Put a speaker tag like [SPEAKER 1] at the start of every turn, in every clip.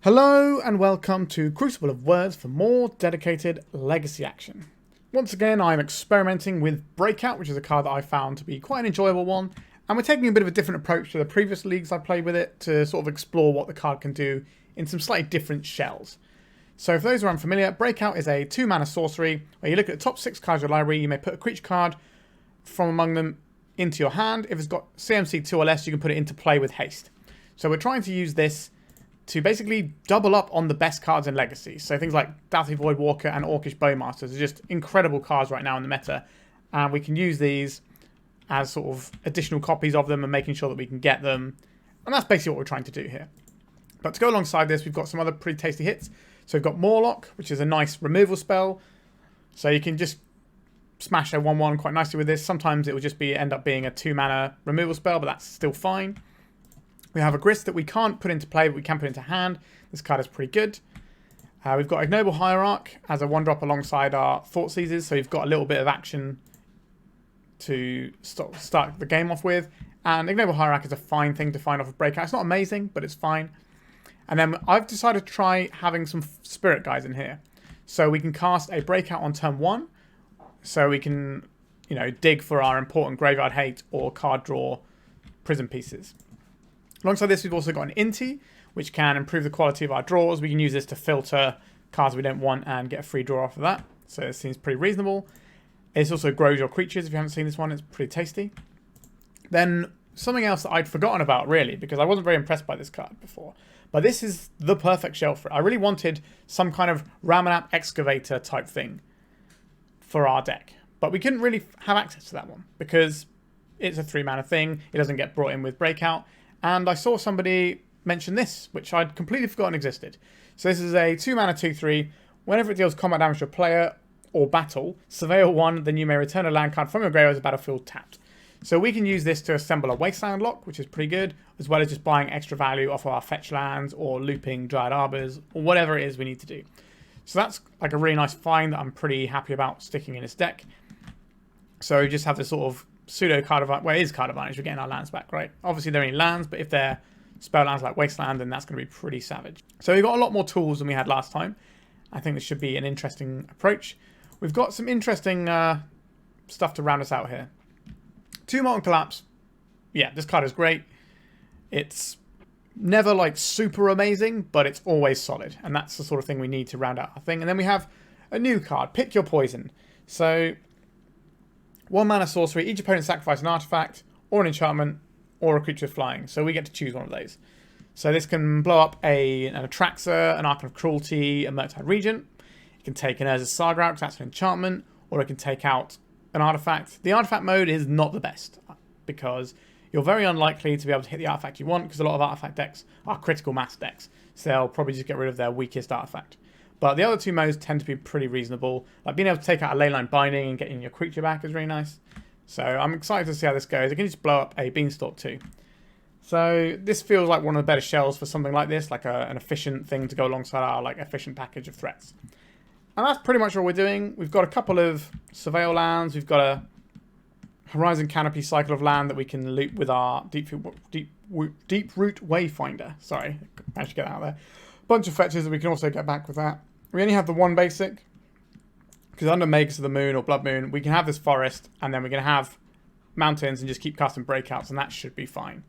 [SPEAKER 1] Hello and welcome to Crucible of Words for more dedicated legacy action. Once again, I'm experimenting with Breakout, which is a card that I found to be quite an enjoyable one, and we're taking a bit of a different approach to the previous leagues I played with it to sort of explore what the card can do in some slightly different shells. So for those who are unfamiliar, Breakout is a 2-mana sorcery where you look at the top 6 cards of your library, you may put a creature card from among them into your hand. If it's got CMC 2 or less, you can put it into play with haste. So we're trying to use this to basically double up on the best cards in Legacy. So things like Dauthi Voidwalker and Orcish Bowmasters are just incredible cards right now in the meta. And we can use these as sort of additional copies of them and making sure that we can get them. And that's basically what we're trying to do here. But to go alongside this, we've got some other pretty tasty hits. So we've got Mawloc, which is a nice removal spell. So you can just smash a 1-1 quite nicely with this. Sometimes it will just end up being a 2-mana removal spell, but that's still fine. We have a Grist that we can't put into play, but we can put into hand. This card is pretty good. We've got Ignoble Hierarch as a 1-drop alongside our Thoughtseizes, so you've got a little bit of action to start the game off with. And Ignoble Hierarch is a fine thing to find off of Breakout. It's not amazing, but it's fine. And then I've decided to try having some Spirit Guides in here. So we can cast a Breakout on turn 1, so we can, dig for our important Graveyard Hate or card draw prison pieces. Alongside this, we've also got an Inti, which can improve the quality of our draws. We can use this to filter cards we don't want and get a free draw off of that. So it seems pretty reasonable. It also grows your creatures. If you haven't seen this one, it's pretty tasty. Then something else that I'd forgotten about, really, because I wasn't very impressed by this card before. But this is the perfect shell for it. I really wanted some kind of Ramanap Excavator type thing for our deck. But we couldn't really have access to that one because it's a 3-mana thing. It doesn't get brought in with Breakout. And I saw somebody mention this, which I'd completely forgotten existed. So this is a 2-mana 2/3. Whenever it deals combat damage to a player or battle, surveil 1, then you may return a land card from your graveyard as a battlefield tapped. So we can use this to assemble a Wasteland lock, which is pretty good, as well as just buying extra value off of our fetch lands or looping Dryad Arbors or whatever it is we need to do. So that's like a really nice find that I'm pretty happy about sticking in this deck. So you just have this sort of pseudo card advantage. Well, it is card advantage. We're getting our lands back, right? Obviously, they're only lands, but if they're spell lands like Wasteland, then that's going to be pretty savage. So we've got a lot more tools than we had last time. I think this should be an interesting approach. We've got some interesting stuff to round us out here. 2 Molten Collapse. Yeah, this card is great. It's never like super amazing, but it's always solid. And that's the sort of thing we need to round out our thing. And then we have a new card, Pick Your Poison. So 1-mana sorcery, each opponent sacrifices an artifact, or an enchantment, or a creature flying. So we get to choose one of those. So this can blow up an Atraxa, an Archon of Cruelty, a Murktide Regent. It can take an Urza's Saga out because that's an enchantment, or it can take out an artifact. The artifact mode is not the best, because you're very unlikely to be able to hit the artifact you want, because a lot of artifact decks are critical mass decks. So they'll probably just get rid of their weakest artifact. But the other 2 modes tend to be pretty reasonable. Like being able to take out a Leyline Binding and getting your creature back is really nice. So I'm excited to see how this goes. It can just blow up a Beanstalk too. So this feels like one of the better shells for something like this, like an efficient thing to go alongside our efficient package of threats. And that's pretty much all we're doing. We've got a couple of Surveil lands. We've got a Horizon Canopy cycle of land that we can loop with our Deeproot Wayfinder. Sorry, I managed to get that out there. Bunch of fetches that we can also get back with that. We only have the 1 basic, because under Magus of the Moon or Blood Moon, we can have this forest, and then we can have mountains and just keep casting breakouts, and that should be fine.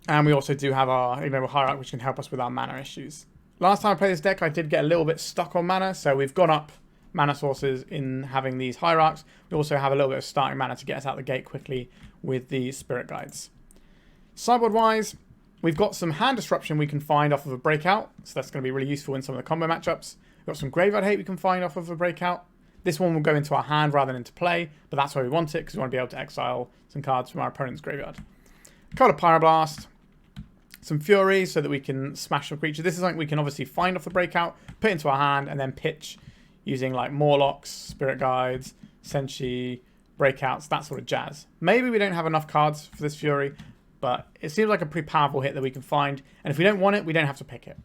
[SPEAKER 1] And we also do have our Ignoble Hierarch, which can help us with our mana issues. Last time I played this deck, I did get a little bit stuck on mana, so we've gone up mana sources in having these Hierarchs. We also have a little bit of starting mana to get us out the gate quickly with the Spirit Guides. Sideboard-wise, we've got some hand disruption we can find off of a Breakout, so that's going to be really useful in some of the combo matchups. We've got some Graveyard Hate we can find off of a Breakout. This one will go into our hand rather than into play, but that's why we want it, because we want to be able to exile some cards from our opponent's graveyard. Card of Pyroblast. Some Fury so that we can smash a creature. This is something we can obviously find off the Breakout, put into our hand, and then pitch using like Mawlocs, Spirit Guides, Senshi, Breakouts, that sort of jazz. Maybe we don't have enough cards for this Fury, but it seems like a pretty powerful hit that we can find. And if we don't want it, we don't have to pick it.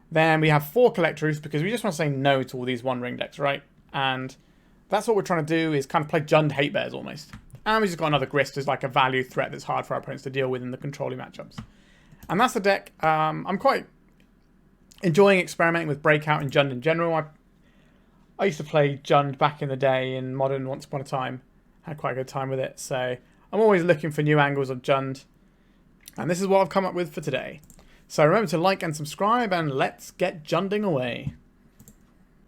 [SPEAKER 1] Then we have 4 Collector Ouphe, because we just want to say no to all these 1-ring decks, right? And that's what we're trying to do, is kind of play Jund Hate Bears almost. And we just got another Grist as like a value threat that's hard for our opponents to deal with in the controlling matchups. And that's the deck. I'm quite enjoying experimenting with Breakout and Jund in general. I used to play Jund back in the day in Modern once upon a time. Had quite a good time with it. So I'm always looking for new angles of Jund. And this is what I've come up with for today. So remember to like and subscribe, and let's get Junding away.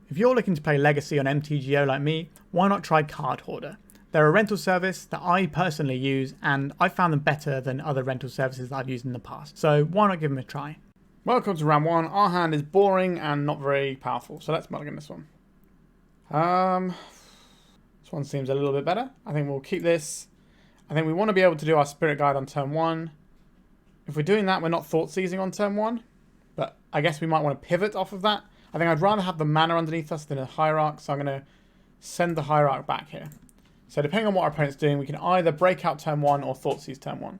[SPEAKER 1] If you're looking to play Legacy on MTGO like me, why not try Card Hoarder? They're a rental service that I personally use, and I found them better than other rental services that I've used in the past. So why not give them a try? Welcome to round one. Our hand is boring and not very powerful, so let's mulligan this one. This one seems a little bit better. I think we'll keep this. I think we want to be able to do our Spirit Guide on turn 1. If we're doing that, we're not Thoughtseizing on turn 1, but I guess we might want to pivot off of that. I think I'd rather have the mana underneath us than a Hierarch, so I'm going to send the Hierarch back here. So depending on what our opponent's doing, we can either break out turn 1 or Thoughtseize turn 1.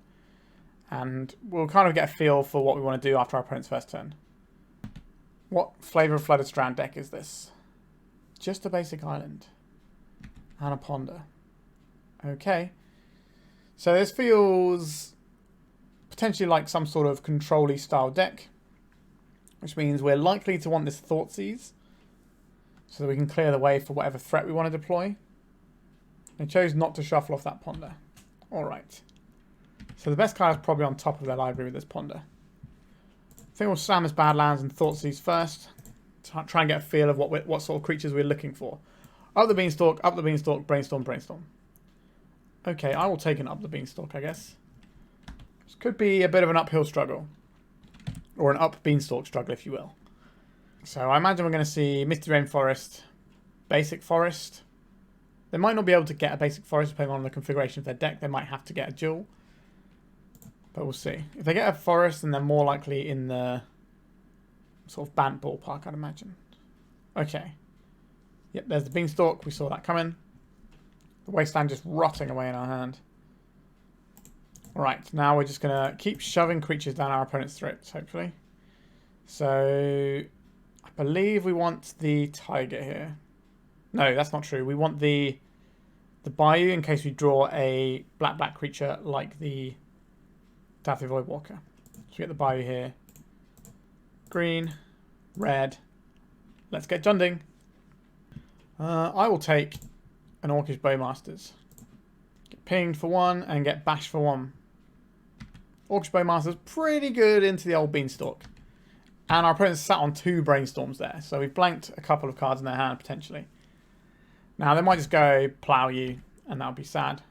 [SPEAKER 1] And we'll kind of get a feel for what we want to do after our opponent's first turn. What flavour of Flooded Strand deck is this? Just a basic island. And a ponder. Okay. So this feels potentially like some sort of control-y style deck. Which means we're likely to want this Thoughtseize. So that we can clear the way for whatever threat we want to deploy. They chose not to shuffle off that ponder. Alright. So the best card is probably on top of their library with this ponder. I think we'll slam this Badlands and Thoughtseize first. To try and get a feel of what sort of creatures we're looking for. Up the Beanstalk, Brainstorm, Brainstorm. Okay, I will take an Up the Beanstalk, I guess. This could be a bit of an uphill struggle. Or an up Beanstalk struggle, if you will. So I imagine we're going to see Misty Rainforest, Basic Forest. They might not be able to get a Basic Forest depending on the configuration of their deck. They might have to get a dual. But we'll see. If they get a Forest, then they're more likely in the sort of Bant ballpark, I'd imagine. Okay. Yep, there's the Beanstalk. We saw that coming. The Wasteland just rotting away in our hand. Alright, now we're just going to keep shoving creatures down our opponent's throats, hopefully. So, I believe we want the Taiga here. No, that's not true. We want the Bayou in case we draw a black creature like the Dauthi Voidwalker. So we get the Bayou here. Green, red. Let's get Junding. I will take an Orcish Bowmasters. Get pinged for 1 and get bashed for 1. Orcish Bowmasters pretty good into the old Beanstalk. And our opponent's sat on 2 Brainstorms there. So we've blanked a couple of cards in their hand potentially. Now they might just go plow you and that would be sad.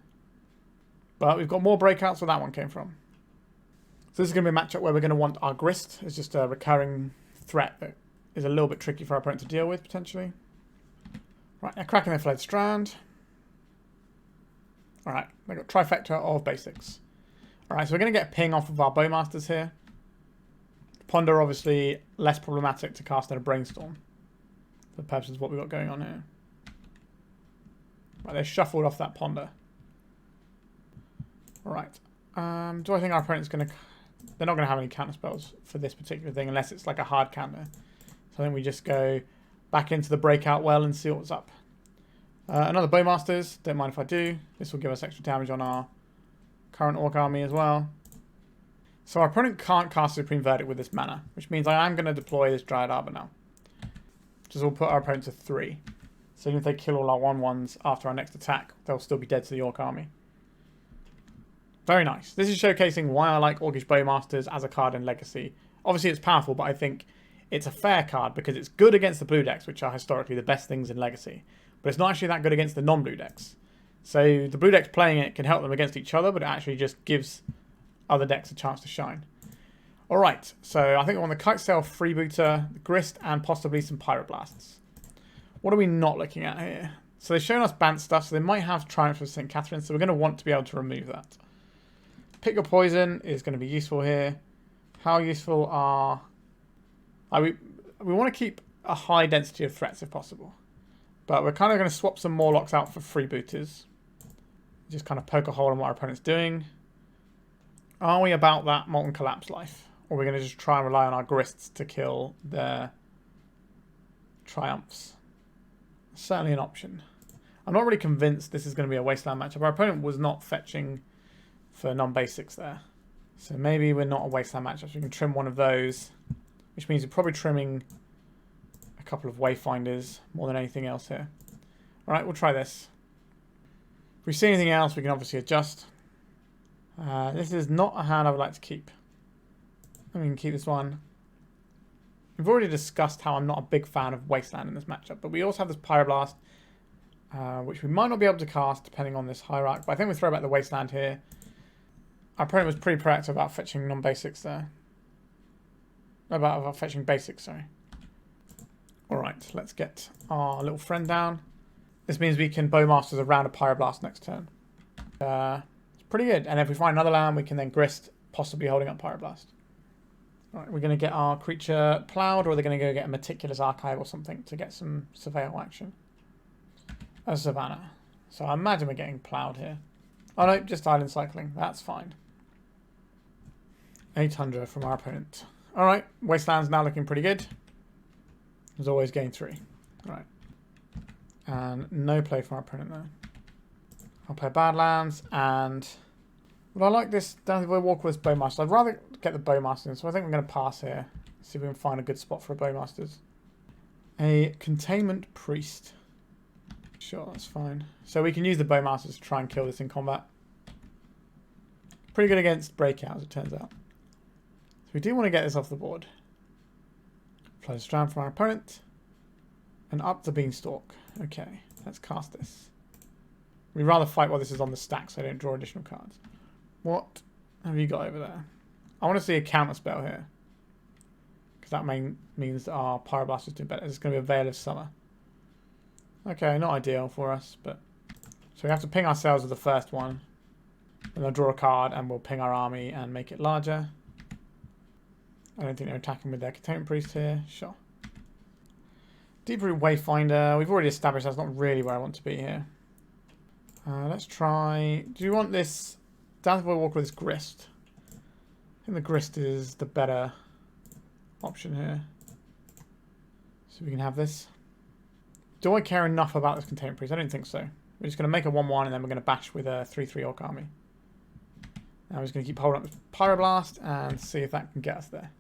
[SPEAKER 1] But we've got more breakouts where that one came from. So this is going to be a matchup where we're going to want our Grist. It's just a recurring threat that is a little bit tricky for our opponent to deal with potentially. Right, they're cracking their Flooded Strand. Alright, they've got trifecta of basics. Alright, so we're going to get a ping off of our Bowmasters here. Ponder obviously less problematic to cast than a Brainstorm. For the purposes of what we've got going on here. Right, they shuffled off that ponder. Alright. Do I think our opponent's going to... They're not going to have any counter spells for this particular thing unless it's like a hard counter. So I think we just go back into the breakout well and see what's up. Another Bowmasters. Don't mind if I do. This will give us extra damage on our current Orc army as well. So our opponent can't cast Supreme Verdict with this mana, which means I am going to deploy this Dryad Arbor now. Which will put our opponent to 3. So even if they kill all our 1/1s after our next attack, they'll still be dead to the Orc army. Very nice. This is showcasing why I like Orcish Bowmasters as a card in Legacy. Obviously it's powerful, but I think it's a fair card because it's good against the blue decks, which are historically the best things in Legacy. But it's not actually that good against the non-blue decks. So the blue decks playing it can help them against each other, but it actually just gives other decks a chance to shine. Alright, so I think I want the Kitesail Freebooter, the Grist, and possibly some Pyroblasts. What are we not looking at here? So they've shown us Bant stuff, so they might have Triumph of St. Catherine, so we're going to want to be able to remove that. Pick Your Poison is going to be useful here. How useful are... we want to keep a high density of threats if possible. But we're kind of going to swap some Mawlocs out for Freebooters. Just kind of poke a hole in what our opponent's doing. Are we about that Molten Collapse life? Or are we going to just try and rely on our Grists to kill their Triumphs? Certainly an option. I'm not really convinced this is going to be a Wasteland matchup. Our opponent was not fetching for non-basics there. So maybe we're not a Wasteland matchup. So we can trim one of those. which means we're probably trimming a couple of Wayfinders more than anything else here. Alright, we'll try this. If we see anything else, we can obviously adjust. This is not a hand I would like to keep. We can keep this one. We've already discussed how I'm not a big fan of Wasteland in this matchup, but we also have this Pyroblast, which we might not be able to cast depending on this Hierarch, but I think we'll throw back the Wasteland here. Our opponent was pretty proactive about fetching non-basics there. About fetching basics, sorry. Alright, let's get our little friend down. This means we can Bowmasters around a Pyroblast next turn. It's pretty good. And if we find another land, we can then Grist, possibly holding up Pyroblast. Alright, we're going to get our creature plowed, or are they going to go get a Meticulous Archive or something to get some Surveil action? A Savannah. So I imagine we're getting plowed here. Oh no, just island cycling. That's fine. 800 from our opponent. Alright, Wasteland's now looking pretty good. As always, gain 3. Alright. And no play from our opponent there. I'll play Badlands, and would I like this Dauthi Voidwalker with Bowmasters? I'd rather get the Bowmasters, so I think we're going to pass here. See if we can find a good spot for a Bowmasters. A Containment Priest. Sure, that's fine. So we can use the Bowmasters to try and kill this in combat. Pretty good against Breakout, as it turns out. So we do want to get this off the board. Play a Strand from our opponent. And up the Beanstalk. Okay, let's cast this. We'd rather fight while this is on the stack so I don't draw additional cards. What have you got over there? I want to see a counter spell here. Because that means that our Pyroblast is doing better. It's going to be a Veil of Summer. Okay, not ideal for us, but... So we have to ping ourselves with the first one. And they'll draw a card and we'll ping our army and make it larger. I don't think they're attacking with their Containment Priest here. Sure. Deeproot Wayfinder. We've already established that's not really where I want to be here. Let's try... Do you want this Dauthi Voidwalker with this Grist? I think the Grist is the better option here. So we can have this. Do I care enough about this Containment Priest? I don't think so. We're just going to make a 1-1 and then we're going to bash with a 3-3 Orc army. Now we're just going to keep holding up this Pyroblast and see if that can get us there.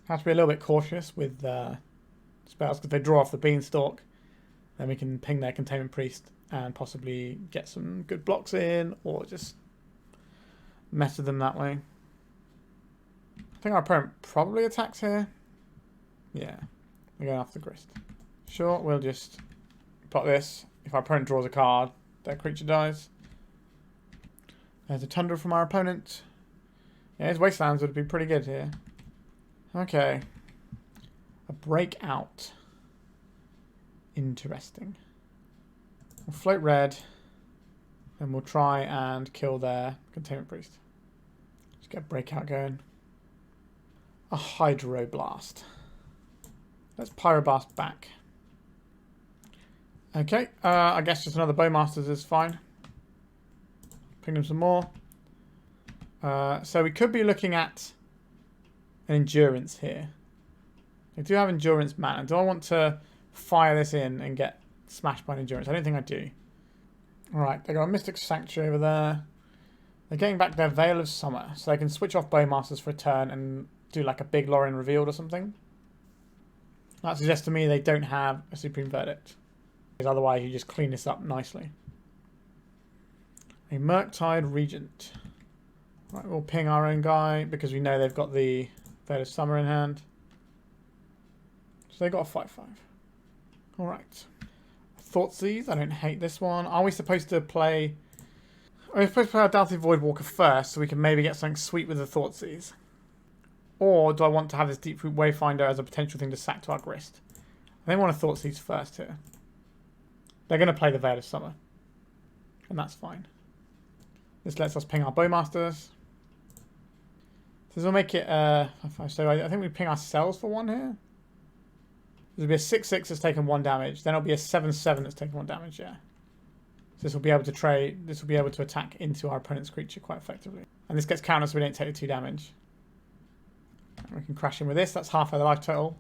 [SPEAKER 1] Have to be a little bit cautious with spells, because if they draw off the Beanstalk, then we can ping their Containment Priest and possibly get some good blocks in, or just mess with them that way. I think our opponent probably attacks here. Yeah, we're going after the Grist. Sure, we'll just plot this. If our opponent draws a card, their creature dies. There's a Tundra from our opponent. Yeah, his Wastelands would be pretty good here. Okay. A Breakout. Interesting. We'll float red. And we'll try and kill their Containment Priest. Just get Breakout going. A Hydroblast. Let's Pyroblast back. Okay. I guess just another Bowmasters is fine. Ping them some more. So we could be looking at an Endurance here. I do have Endurance mana. Do I want to fire this in and get smashed by an Endurance? I don't think I do. Alright, they got a Mystic Sanctuary over there. They're getting back their Veil of Summer, so they can switch off Bowmasters for a turn and do like a big Lorien Revealed or something. That suggests to me they don't have a Supreme Verdict. Because otherwise you just clean this up nicely. A Murktide Regent. Right, we'll ping our own guy because we know they've got the Veil of Summer in hand. So they got a 5-5. Alright. Thoughtseize. I don't hate this one. Are we supposed to play... Are we supposed to play our Dauthi Voidwalker first so we can maybe get something sweet with the Thoughtseize? Or do I want to have this Deeproot Wayfinder as a potential thing to sack to our Grist? I think I want to Thoughtseize first here. They're going to play the Veil of Summer. And that's fine. This lets us ping our Bowmasters. So this will make it... so I think we ping ourselves for 1 here. This will be a 6-6 that's taken 1 damage. Then it'll be a 7-7 that's taken 1 damage, yeah. So this will be able to trade... This will be able to attack into our opponent's creature quite effectively. And this gets countered so we don't take the 2 damage. And we can crash in with this. That's half of the life total.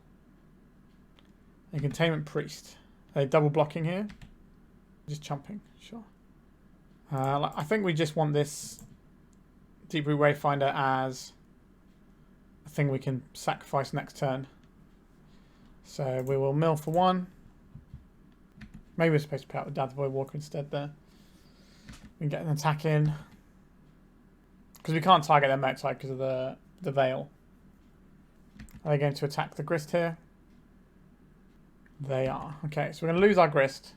[SPEAKER 1] A Containment Priest. Are they double blocking here? Just chumping, sure. I think we just want this Deeproot Wayfinder as a thing we can sacrifice next turn. So we will mill for 1. Maybe we're supposed to put out the Dauthi Voidwalker instead there. We can get an attack in. Because we can't target their Murktide because of the Veil. Are they going to attack the Grist here? They are. Okay, so we're going to lose our Grist.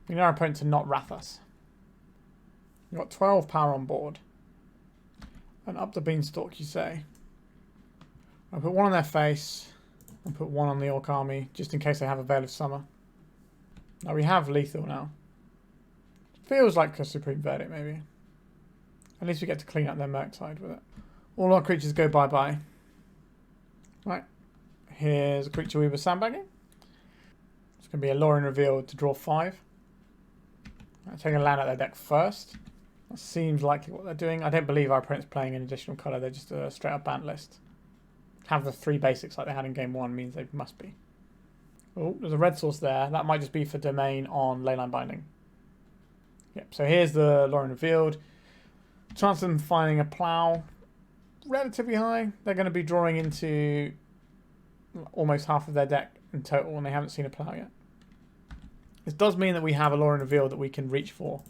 [SPEAKER 1] We need our opponent to not wrath us. We've got 12 power on board. And up the beanstalk, you say. I'll put 1 on their face. And put 1 on the Orc army, just in case they have a Veil of Summer. Now we have lethal now. Feels like a Supreme Verdict, maybe. At least we get to clean up their Murktide with it. All our creatures go bye-bye. Right. Here's a creature we were sandbagging. It's going to be a Lorien Revealed to draw 5. I'm taking a land out of their deck first. That seems likely what they're doing. I don't believe our opponent's playing an additional colour. They're just a straight-up banned list. Have the 3 basics like they had in game 1 means they must be. Oh, there's a red source there. That might just be for domain on Leyline Binding. Yep, so here's the Lorien Revealed. Chance of them finding a plough, relatively high. They're going to be drawing into almost half of their deck in total, and they haven't seen a plough yet. This does mean that we have a Lorien Revealed that we can reach for,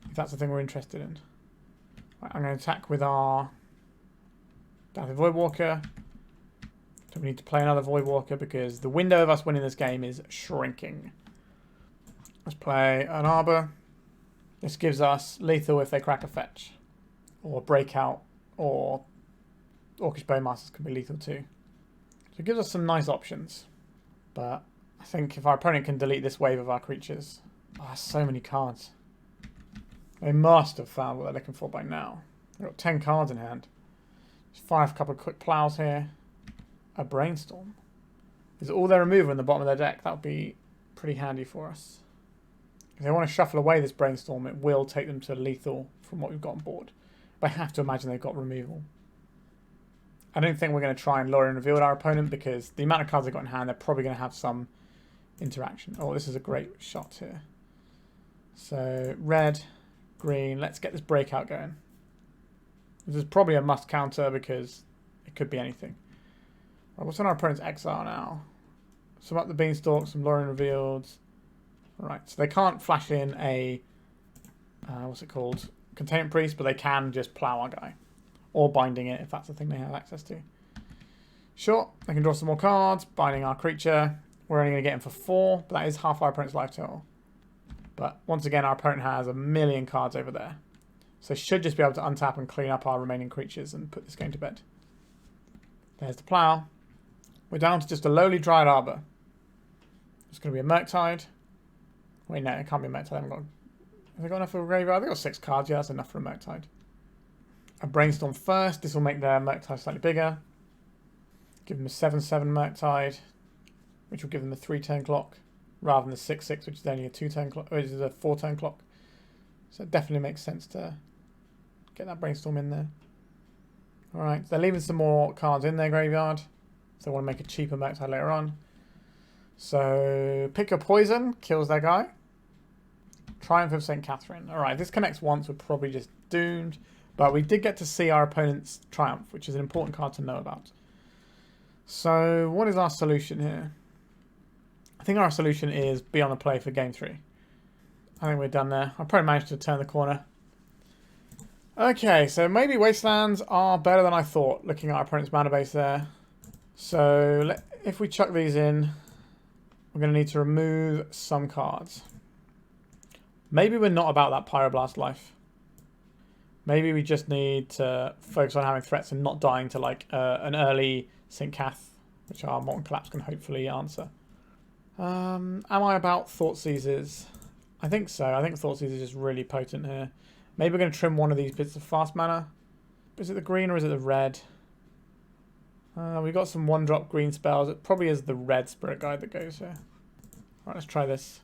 [SPEAKER 1] if that's the thing we're interested in. Right, I'm going to attack with our Dauthi Voidwalker. So we need to play another Voidwalker because the window of us winning this game is shrinking. Let's play an Arbor. This gives us lethal if they crack a fetch. Or breakout. Or Orcish Bowmasters can be lethal too. So it gives us some nice options. But I think if our opponent can delete this wave of our creatures... Oh, so many cards. They must have found what they're looking for by now. They've got 10 cards in hand. Just fire a couple of quick plows here. A Brainstorm. Is all their removal in the bottom of their deck? That would be pretty handy for us. If they want to shuffle away this Brainstorm, it will take them to lethal from what we've got on board. But I have to imagine they've got removal. I don't think we're going to try and Lorien Reveal our opponent because the amount of cards they've got in hand, they're probably going to have some interaction. Oh, this is a great shot here. So, red, green. Let's get this breakout going. This is probably a must counter because it could be anything. Right, what's on our opponent's exile now? Some up the beanstalk, some Lorien Revealed. Alright, so they can't flash in a, what's it called? Containment Priest, but they can just plow our guy. Or binding it, if that's the thing they have access to. Sure, they can draw some more cards, binding our creature. We're only going to get him for 4, but that is half our opponent's life total. But once again, our opponent has a million cards over there. So should just be able to untap and clean up our remaining creatures and put this game to bed. There's the plow. We're down to just a lowly Dryad Arbor. It's going to be a Murktide. Wait, no, it can't be a Murktide. Have they got enough for a graveyard? They've got 6 cards. Yeah, that's enough for a Murktide. A Brainstorm first. This will make their Murktide slightly bigger. Give them a 7/7 Murktide, which will give them a 3-turn clock, rather than the 6/6, which is only a 2-turn clock, which is a 4-turn clock. So it definitely makes sense to get that Brainstorm in there. Alright, they're leaving some more cards in their graveyard. So they want to make a cheaper Murktide later on. So, pick your poison, kills their guy. Triumph of St. Catherine. Alright, this connects once, we're probably just doomed. But we did get to see our opponent's Triumph, which is an important card to know about. So, what is our solution here? I think our solution is be on the play for game 3. I think we're done there. I probably managed to turn the corner. Okay, so maybe Wastelands are better than I thought, looking at our opponent's mana base there. So, if we chuck these in, we're going to need to remove some cards. Maybe we're not about that Pyroblast life. Maybe we just need to focus on having threats and not dying to like an early St. Cath, which our Molten Collapse can hopefully answer. Am I about Thoughtseizes? I think so. I think Thoughtseizes is just really potent here. Maybe we're going to trim one of these bits of fast mana. Is it the green or is it the red? We've got some 1-drop green spells. It probably is the red Spirit Guide that goes here. Alright, let's try this.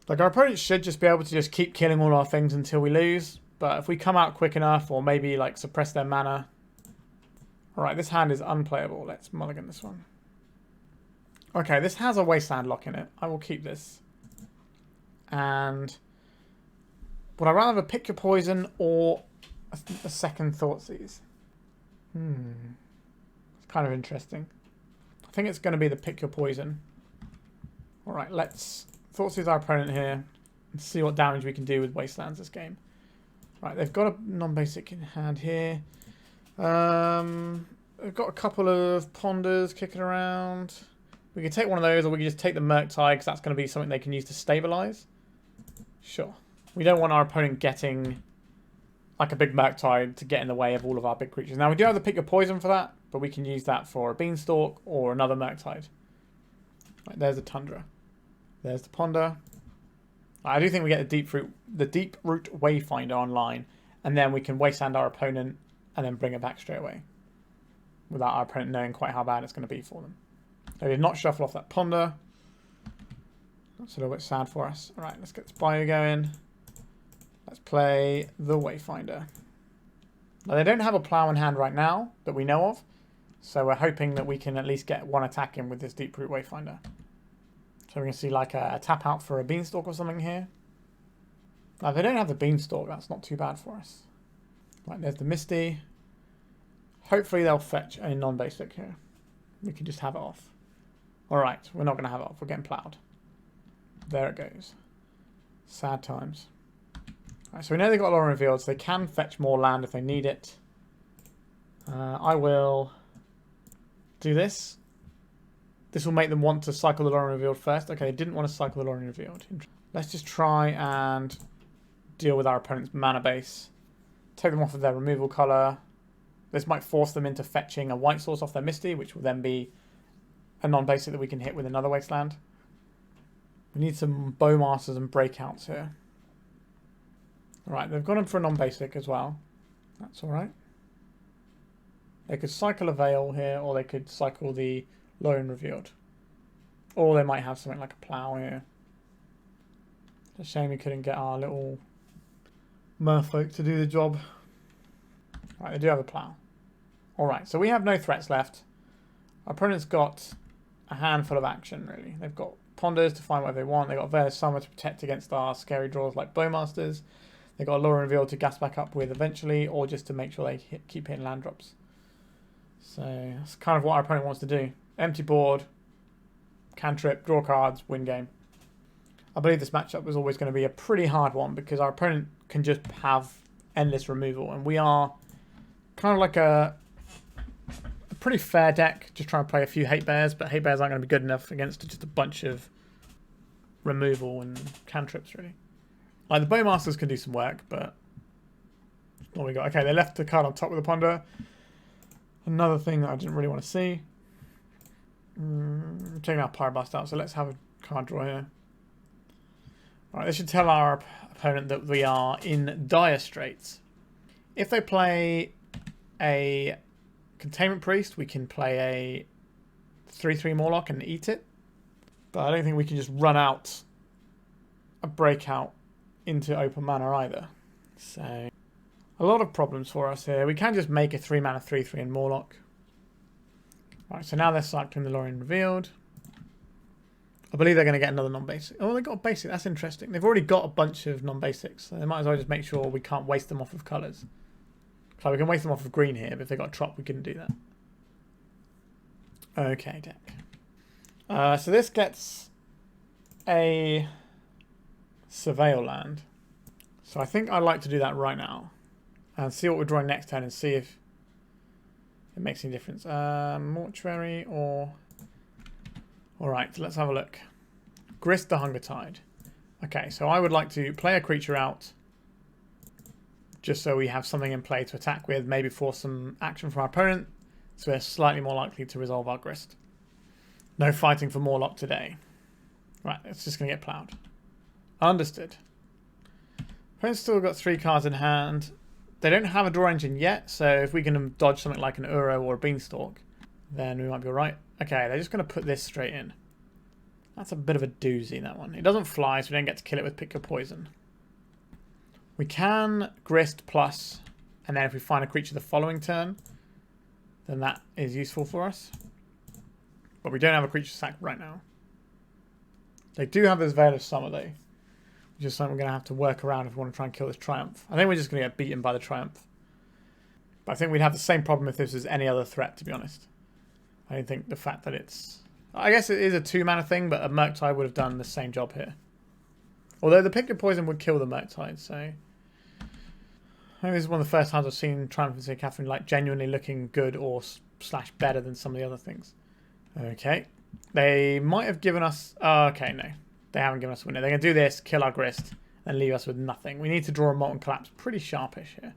[SPEAKER 1] Like, our opponent should just be able to just keep killing all our things until we lose. But if we come out quick enough, or maybe, like, suppress their mana. Alright, this hand is unplayable. Let's mulligan this one. Okay, this has a Wasteland lock in it. I will keep this. And would I rather have a Pick Your Poison or a second Thoughtseize? kind of interesting. I think it's going to be the pick your poison. Alright, let's Thoughtseize our opponent here and see what damage we can do with Wastelands this game. Right, they've got a non-basic in hand here. They've got a couple of ponders kicking around. We can take one of those, or we can just take the Murktide, because that's going to be something they can use to stabilize. Sure. We don't want our opponent getting like a big Murktide to get in the way of all of our big creatures. Now, we do have to pick a poison for that, but we can use that for a Beanstalk or another Murktide. Right, there's the Tundra. There's the Ponder. I do think we get the Deeproot Wayfinder online, and then we can Wasteland our opponent and then bring it back straight away without our opponent knowing quite how bad it's going to be for them. So we did not shuffle off that Ponder. That's a little bit sad for us. Alright, let's get this Bayou going. Let's play the Wayfinder. Now, they don't have a plough in hand right now that we know of, so we're hoping that we can at least get one attack in with this Deeproot Wayfinder. So we can see like a tap out for a Beanstalk or something here. Now, if they don't have the Beanstalk, that's not too bad for us. Right, there's the Misty. Hopefully they'll fetch a non-basic here. We can just have it off. Alright, we're not going to have it off. We're getting ploughed. There it goes. Sad times. Right, so we know they've got Lorien Revealed, so they can fetch more land if they need it. I will do this. This will make them want to cycle the Lorien Revealed first. Okay, they didn't want to cycle the Lorien Revealed. Let's just try and deal with our opponent's mana base. Take them off of their removal colour. This might force them into fetching a white source off their Misty, which will then be a non-basic that we can hit with another Wasteland. We need some Bowmasters and Breakouts here. Alright, they've gone in for a non-basic as well. That's alright. They could cycle a Veil here, or they could cycle the Lorien Revealed. Or they might have something like a Plough here. It's a shame we couldn't get our little merfolk to do the job. Right, they do have a Plough. Alright, so we have no threats left. Our opponent's got a handful of action, really. They've got Ponders to find what they want. They've got Veil of Summer to protect against our scary draws like Bowmasters. They've got a Lorien Revealed to gas back up with eventually, or just to make sure they keep hitting land drops. So that's kind of what our opponent wants to do. Empty board, cantrip, draw cards, win game. I believe this matchup was always going to be a pretty hard one because our opponent can just have endless removal, and we are kind of like a pretty fair deck, just trying to play a few Hate Bears, but Hate Bears aren't going to be good enough against just a bunch of removal and cantrips, really. Like, the Bowmasters can do some work, but what we got? Okay, they left the card on top with the Ponder. Another thing that I didn't really want to see. Taking our Pyroblast out, so let's have a card draw here. Alright, this should tell our opponent that we are in dire straits. If they play a Containment Priest, we can play a 3/3 Mawloc and eat it. But I don't think we can just run out a Breakout into open mana either. So, a lot of problems for us here. We can just make a 3-mana 3/3 in Mawloc. Right, so now they're cycling the Lorien Revealed. I believe they're going to get another non-basic. Oh, they got a basic. That's interesting. They've already got a bunch of non-basics, so they might as well just make sure we can't waste them off of colours. So we can waste them off of green here, but if they've got a Trop, we couldn't do that. Okay, deck. So this gets a Surveil land. So I think I'd like to do that right now. And see what we're drawing next turn and see if it makes any difference. Mortuary or... Alright, so let's have a look. Grist the Hunger Tide. Okay, so I would like to play a creature out just so we have something in play to attack with, maybe force some action from our opponent, so we're slightly more likely to resolve our Grist. No fighting for Mawloc today. Right, it's just going to get ploughed. Understood. Opponent's still got 3 cards in hand. They don't have a draw engine yet, so if we can dodge something like an Uro or a Beanstalk, then we might be alright. Okay, they're just going to put this straight in. That's a bit of a doozy, that one. It doesn't fly, so we don't get to kill it with Pick Your Poison. We can Grist plus, and then if we find a creature the following turn, then that is useful for us. But we don't have a creature sack right now. They do have this Veil of Summer, though. Which is something we're going to have to work around if we want to try and kill this Triumph. I think we're just going to get beaten by the Triumph. But I think we'd have the same problem if this was any other threat, to be honest. I don't think the fact that it's... I guess it is a 2-mana thing, but a Murktide would have done the same job here. Although the Pick Your Poison would kill the Murktide, so... Maybe this is one of the first times I've seen Triumph and Catherine like genuinely looking good or slash better than some of the other things. Okay. They might have given us... Oh, okay, no. They haven't given us a winner. They're going to do this, kill our Grist, and leave us with nothing. We need to draw a Molten Collapse. Pretty sharpish here.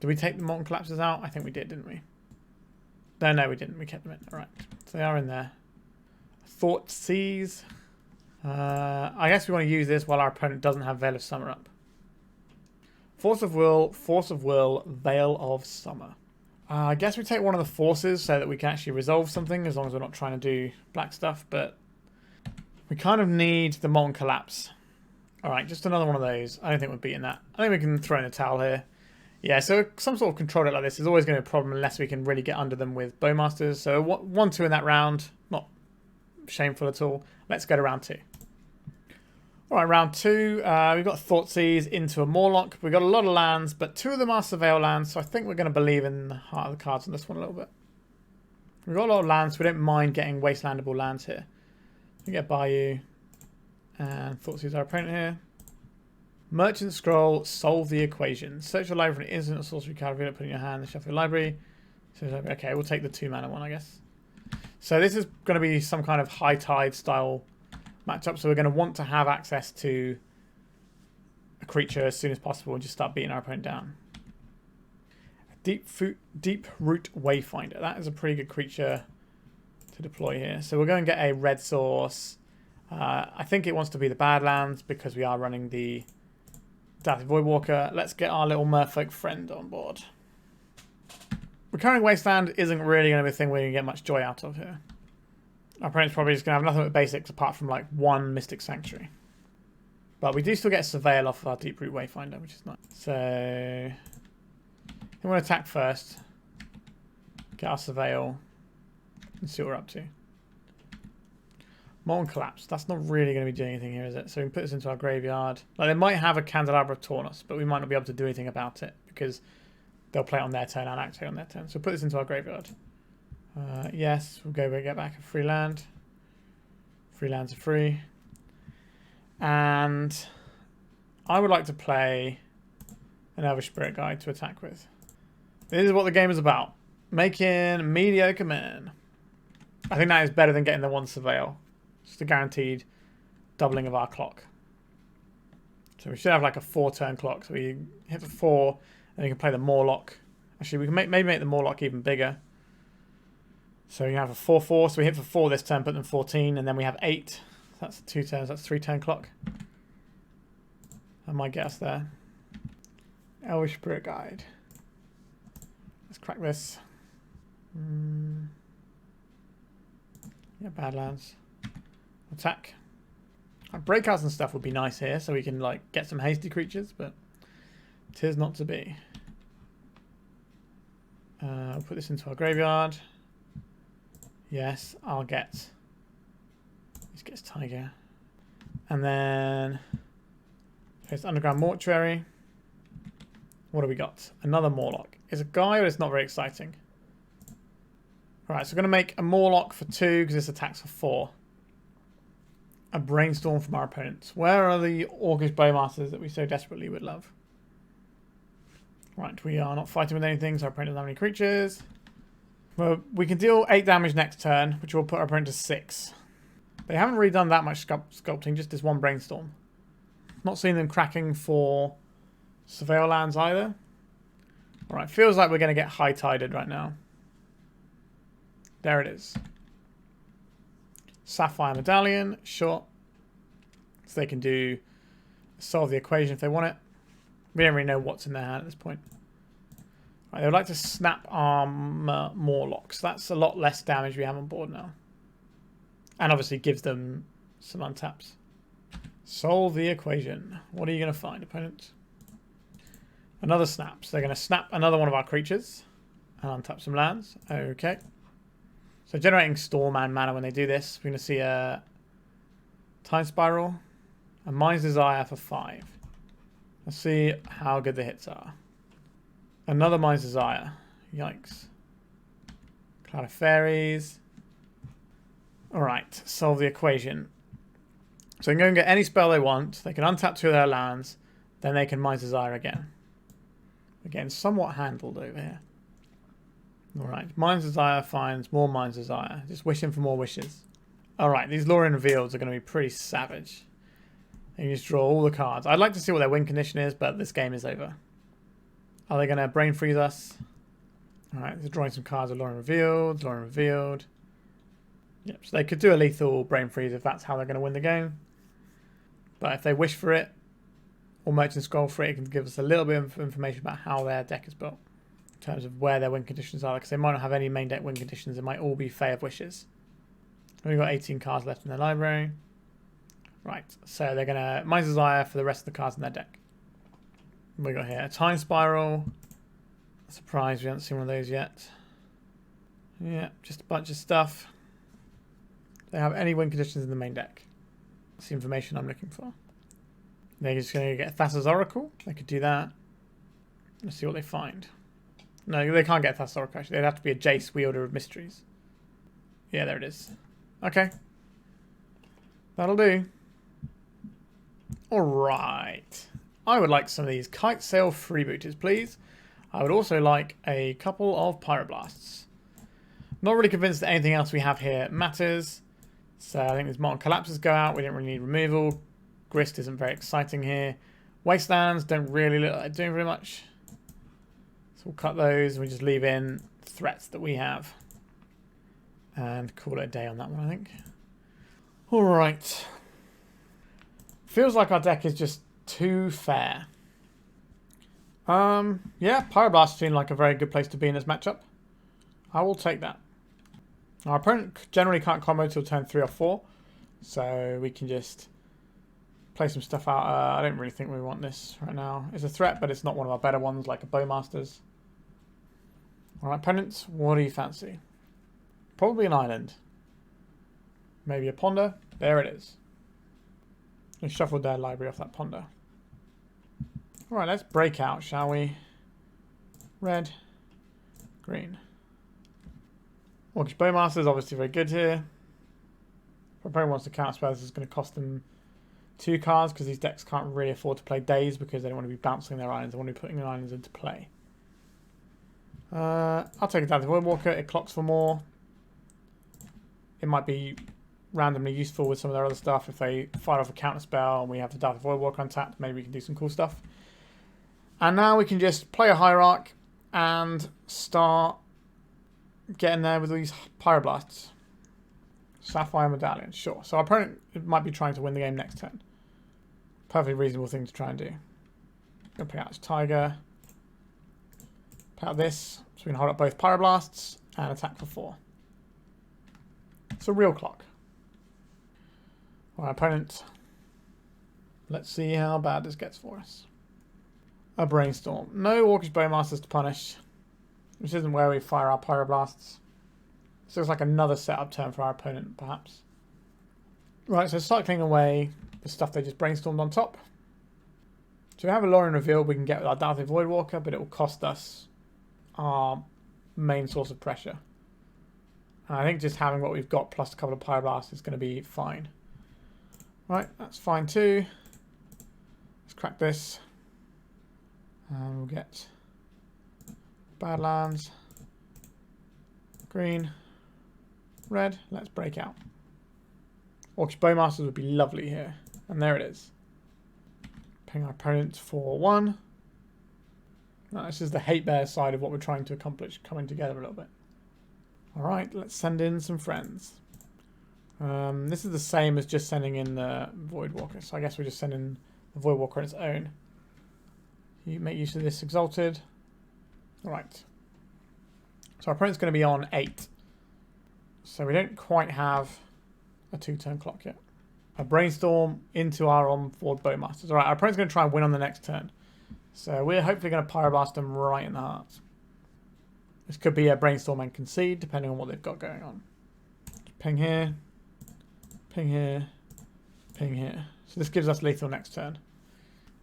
[SPEAKER 1] Did we take the Molten Collapses out? I think we did, didn't we? No, we didn't. We kept them in. All right. So they are in there. Thoughtseize. I guess we want to use this while our opponent doesn't have Veil of Summer up. Force of Will, Veil of Summer. I guess we take one of the forces so that we can actually resolve something, as long as we're not trying to do black stuff, but we kind of need the Molten Collapse. Alright, just another one of those. I don't think we're beating that. I think we can throw in a towel here. Yeah, so some sort of control deck like this is always going to be a problem unless we can really get under them with Bowmasters. So 1-2 in that round. Not shameful at all. Let's go to round 2. Alright, round 2, we've got Thoughtseize into a Mawloc. We've got a lot of lands, but 2 of them are Surveil lands, so I think we're going to believe in the heart of the cards on this one a little bit. We've got a lot of lands, so we don't mind getting Wastelandable lands here. We get Bayou, and Thoughtseize our opponent here. Merchant Scroll, solve the equation. Search your library for an instant or sorcery card. If you don't put in your hand, then shuffle your library. Okay, we'll take the 2-mana one, I guess. So this is going to be some kind of high tide style matchup, so we're going to want to have access to a creature as soon as possible and just start beating our opponent down. Deeproot Wayfinder. That is a pretty good creature to deploy here. So we're going to get a red source. I think it wants to be the Badlands because we are running the Dauthi Voidwalker. Let's get our little merfolk friend on board. Recurring Wasteland isn't really going to be a thing we're going to get much joy out of here. Our opponent's probably just going to have nothing but basics apart from like 1 Mystic Sanctuary. But we do still get a Surveil off of our Deeproot Wayfinder, which is nice. So I'm going to attack first. Get our Surveil. And see what we're up to. Molten Collapse. That's not really going to be doing anything here, is it? So we can put this into our graveyard. Like, they might have a Candelabra of Taurus, but we might not be able to do anything about it because they'll play it on their turn and activate on their turn. So put this into our graveyard. Yes, we'll go get back a free land. Free lands are free. And I would like to play an Elvish Spirit Guide to attack with. This is what the game is about. Making mediocre men. I think that is better than getting the 1 Surveil. Just a guaranteed doubling of our clock. So we should have like a 4-turn clock. So we hit for 4, and we can play the Mawloc. Actually, we can maybe make the Mawloc even bigger. So we have a 4-4, so we hit for 4 this turn, put them 14, and then we have 8. That's 2 turns, that's 3-turn clock. That might get us there. Elvish Spirit Guide. Let's crack this. Yeah, Badlands. Attack. Breakouts and stuff would be nice here, so we can like get some hasty creatures, but 'tis not to be. I'll put this into our graveyard. Yes, I'll get... This gets Taiga. And then... It's Underground Mortuary. What do we got? Another Mawloc. It's a guy, but it's not very exciting. Alright, so we're going to make a Mawloc for 2, because this attacks for 4. A Brainstorm from our opponents. Where are the Orcish Bowmasters that we so desperately would love? Right, we are not fighting with anything, so our opponent doesn't have any creatures. Well, we can deal 8 damage next turn, which will put our opponent to 6. They haven't really done that much sculpting, just this 1 Brainstorm. Not seeing them cracking for Surveil lands either. Alright, feels like we're going to get high-tided right now. There it is. Sapphire Medallion, sure. So they can do solve the equation if they want it. We don't really know what's in their hand at this point. Right, they would like to snap our Mawlocs. That's a lot less damage we have on board now. And obviously gives them some untaps. Solve the equation. What are you going to find, opponent? Another snap. So they're going to snap another one of our creatures. And untap some lands. Okay. So generating Storm and mana when they do this. We're going to see a Time Spiral. A Mind's Desire for 5. Let's see how good the hits are. Another Mind's Desire. Yikes. Cloud of Fairies. Alright, solve the equation. So they can go and get any spell they want. They can untap 2 of their lands. Then they can Mind's Desire again. Again, somewhat handled over here. Alright, Mind's Desire finds more Mind's Desire. Just wishing for more wishes. Alright, these Lorien Reveals are going to be pretty savage. You just draw all the cards. I'd like to see what their win condition is, but this game is over. Are they going to brain freeze us? Alright, they're drawing some cards of Lorien Revealed, Lorien Revealed. Yep, so they could do a lethal brain freeze if that's how they're going to win the game. But if they wish for it, or Merchant Scroll for it, it can give us a little bit of information about how their deck is built. In terms of where their win conditions are, because they might not have any main deck win conditions. It might all be Fae of Wishes. We've got 18 cards left in their library. Right, so they're going to Mind's Desire for the rest of the cards in their deck. What we got here? A Time Spiral. Surprised we haven't seen one of those yet. Yeah, just a bunch of stuff. Do they have any win conditions in the main deck? That's the information I'm looking for. They're just going to get Thassa's Oracle. They could do that. Let's see what they find. No, they can't get Thassa's Oracle, actually. They'd have to be a Jace, Wielder of Mysteries. Yeah, there it is. Okay. That'll do. Alright. I would like some of these Kitesail Freebooters, please. I would also like a couple of Pyroblasts. Not really convinced that anything else we have here matters. So I think these Molten Collapses go out. We don't really need removal. Grist isn't very exciting here. Wastelands don't really look like doing very much. So we'll cut those and we just leave in threats that we have. And call it a day on that one, I think. Alright. Feels like our deck is just too fair. Yeah, Pyroblast seemed like a very good place to be in this matchup. I will take that. Our opponent generally can't combo till turn 3 or 4. So we can just play some stuff out. I don't really think we want this right now. It's a threat, but it's not one of our better ones, like a Bowmasters. Alright, opponents, what do you fancy? Probably an island. Maybe a ponder. There it is. We shuffled their library off that ponder. Alright, let's break out, shall we? Red, green. Orcish Bowmasters obviously very good here. If opponent wants to counterspell, this is going to cost them 2 cards because these decks can't really afford to play days because they don't want to be bouncing their islands. They want to be putting their islands into play. I'll take a Dauthi Voidwalker. It clocks for more. It might be randomly useful with some of their other stuff. If they fire off a counterspell and we have the Dauthi Voidwalker untapped, maybe we can do some cool stuff. And now we can just play a Hierarch and start getting there with these Pyroblasts. Sapphire Medallion, sure. So our opponent might be trying to win the game next turn. Perfectly reasonable thing to try and do. Gonna play out this Taiga. Play out this, so we can hold up both Pyroblasts and attack for 4. It's a real clock. Our opponent. Let's see how bad this gets for us. A Brainstorm. No Orcish Bowmasters to punish. Which isn't where we fire our Pyroblasts. This looks like another setup turn for our opponent, perhaps. Right, so cycling away the stuff they just brainstormed on top. So we have a Lorien Reveal we can get with our Dauthi Voidwalker, but it will cost us our main source of pressure. And I think just having what we've got plus a couple of Pyroblasts is going to be fine. Right, that's fine too. Let's crack this. And we'll get Badlands. Green. Red. Let's break out. Orcish Bowmasters would be lovely here. And there it is. Ping our opponent for 1. Now, this is the hate bear side of what we're trying to accomplish, coming together a little bit. Alright, let's send in some friends. This is the same as just sending in the Voidwalker, so I guess we just send in the Voidwalker on its own. You make use of this Exalted. Alright. So our opponent's going to be on 8. So we don't quite have a 2-turn clock yet. A Brainstorm into our on-board Bowmasters. Alright, our opponent's going to try and win on the next turn. So we're hopefully going to Pyroblast them right in the heart. This could be a Brainstorm and concede, depending on what they've got going on. Ping here. Ping here. Ping here. So this gives us lethal next turn.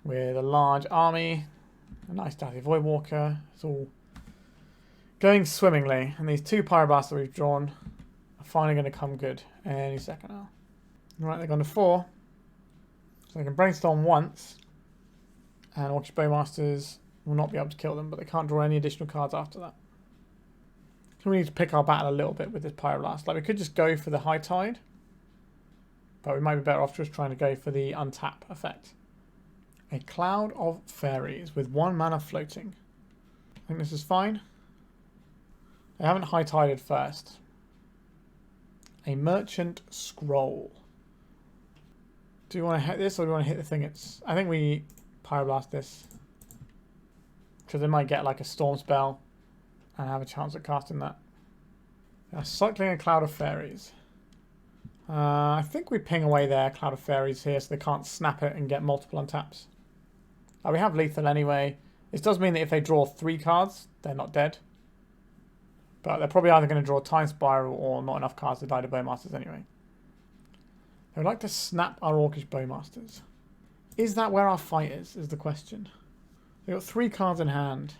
[SPEAKER 1] With a large army. A nice Dauthi Voidwalker. It's all Going swimmingly, and these 2 Pyroblasts that we've drawn are finally going to come good any second now. Right, they've gone to 4. So they can brainstorm once, and Orcish Bowmasters will not be able to kill them, but they can't draw any additional cards after that. So we need to pick our battle a little bit with this Pyroblast. Like, we could just go for the High Tide, but we might be better off just trying to go for the untap effect. A Cloud of Fairies with 1 mana floating. I think this is fine. They haven't High Tided first. A Merchant Scroll. Do you want to hit this, or do you want to hit the thing it's... I think we Pyroblast this, because they might get like a Storm spell and have a chance at casting that. Cycling a Cloud of Fairies. I think we ping away their Cloud of Fairies here so they can't snap it and get multiple untaps. We have lethal anyway. This does mean that if they draw 3 cards, they're not dead. But they're probably either going to draw Time Spiral or not enough cards to die to Bowmasters anyway. They would like to snap our Orcish Bowmasters. Is that where our fight is the question. They've got 3 cards in hand.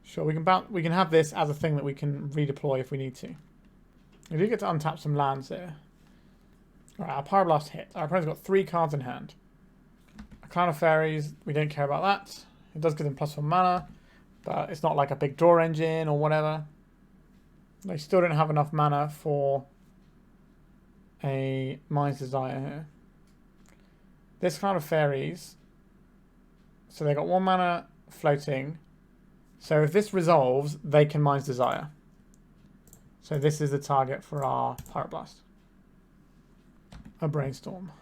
[SPEAKER 1] Sure, we can have this as a thing that we can redeploy if we need to. We do get to untap some lands here. Alright, our Pyroblast hit. Our opponent's got 3 cards in hand. A Cloud of Fairies, we don't care about that. It does give them +1 mana, but it's not like a big draw engine or whatever. They still don't have enough mana for a Mind's Desire here. This Cloud of Fairies, so they got 1 mana floating. So if this resolves, they can Mind's Desire. So this is the target for our Pyroblast. A Brainstorm.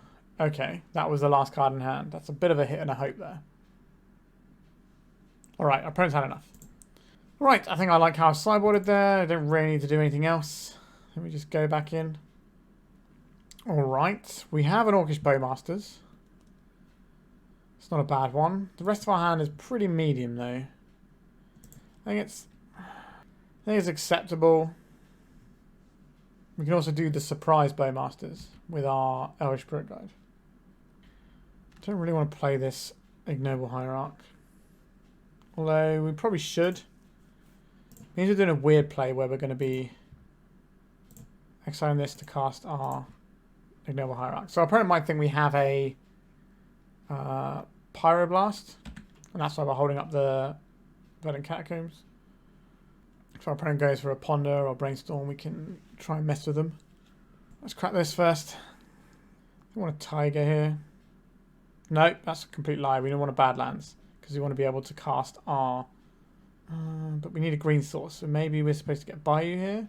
[SPEAKER 1] Okay, that was the last card in hand. That's a bit of a hit and a hope there. Alright, our opponent's had enough. Right, I think I like how I've sideboarded there. I don't really need to do anything else. Let me just go back in. Alright, we have an Orcish Bowmasters. It's not a bad one. The rest of our hand is pretty medium though. I think it's acceptable. We can also do the surprise Bowmasters with our Elvish Spirit Guide. Don't really want to play this Ignoble Hierarch. Although we probably should. Means we're doing a weird play where we're going to be exiling this to cast our Ignoble Hierarch. So our opponent might think we have a Pyroblast, and that's why we're holding up the Verdant Catacombs. If our opponent goes for a Ponder or Brainstorm, we can try and mess with them. Let's crack this first. I want a Taiga here. Nope, that's a complete lie. We don't want a Badlands because we want to be able to cast our... but we need a green source, so maybe we're supposed to get Bayou here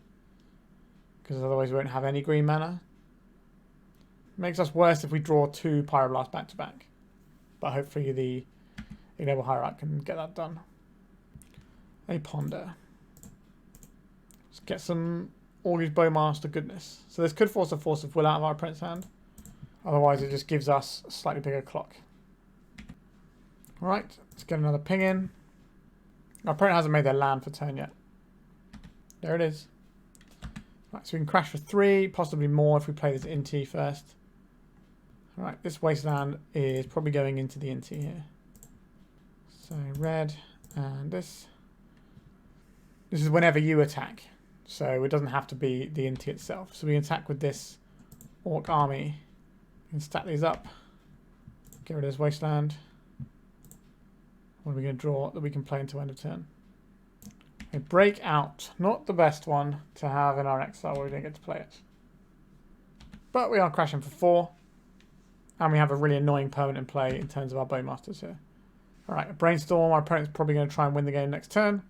[SPEAKER 1] because otherwise we won't have any green mana. Makes us worse if we draw 2 Pyroblast back to back. But hopefully the Ignoble Hierarch can get that done. A Ponder. Let's get some Orcish Bowmaster goodness. So this could force of will out of our opponent's hand. Otherwise it just gives us a slightly bigger clock. Alright, let's get another ping in. Our opponent hasn't made their land for turn yet. There it is. Right, so we can crash for 3, possibly more if we play this Inti first. Alright, this Wasteland is probably going into the Inti here. So red and this. This is whenever you attack. So it doesn't have to be the Inti itself. So we can attack with this Orc army. We can stack these up. Get rid of this Wasteland. What are we going to draw that we can play into end of turn? A Breakout. Not the best one to have in our exile where we don't get to play it. But we are crashing for 4. And we have a really annoying permanent play in terms of our Bowmasters here. Alright, a Brainstorm. Our opponent's probably going to try and win the game next turn.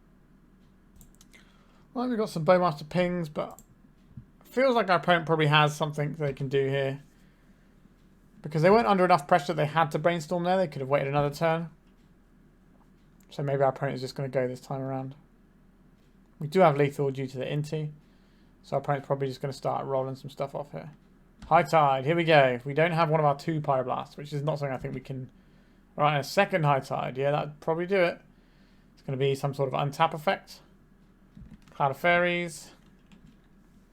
[SPEAKER 1] Well, we've got some Bowmaster pings, but it feels like our opponent probably has something they can do here. Because they weren't under enough pressure that they had to Brainstorm there. They could have waited another turn. So maybe our opponent is just going to go this time around. We do have lethal due to the Inti. So our opponent's probably just going to start rolling some stuff off here. High Tide, here we go. We don't have one of our 2 Pyroblasts, which is not something I think we can... Alright, a second High Tide. Yeah, that'd probably do it. It's going to be some sort of untap effect. Cloud of Fairies.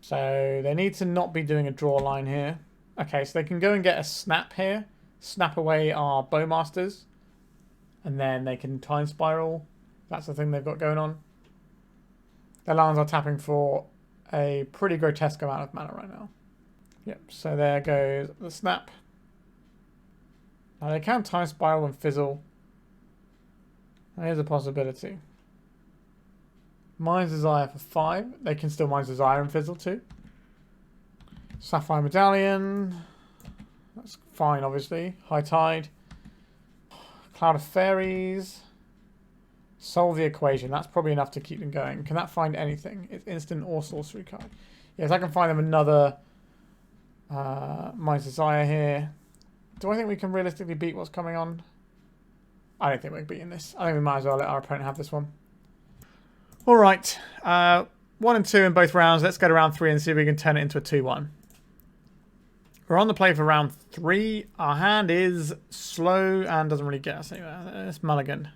[SPEAKER 1] So they need to not be doing a draw line here. Okay, so they can go and get a snap here. Snap away our Bowmasters. And then they can Time Spiral. That's the thing they've got going on. Their lands are tapping for a pretty grotesque amount of mana right now. Yep, so there goes the snap. Now they can time spiral and fizzle. Here's a possibility. Mind's Desire for 5. They can still Mind's Desire and fizzle too. Sapphire Medallion. That's fine, obviously. High Tide. Cloud of Fairies. Solve the Equation. That's probably enough to keep them going. Can that find anything? It's instant or sorcery card. Yes, I can find them another Mind's Desire here. Do I think we can realistically beat what's coming on? I don't think we're beating this. I think we might as well let our opponent have this one. Alright. 1 and 2 in both rounds. Let's go to round 3 and see if we can turn it into a 2-1. We're on the play for round 3. Our hand is slow and doesn't really get us anywhere. It's mulligan.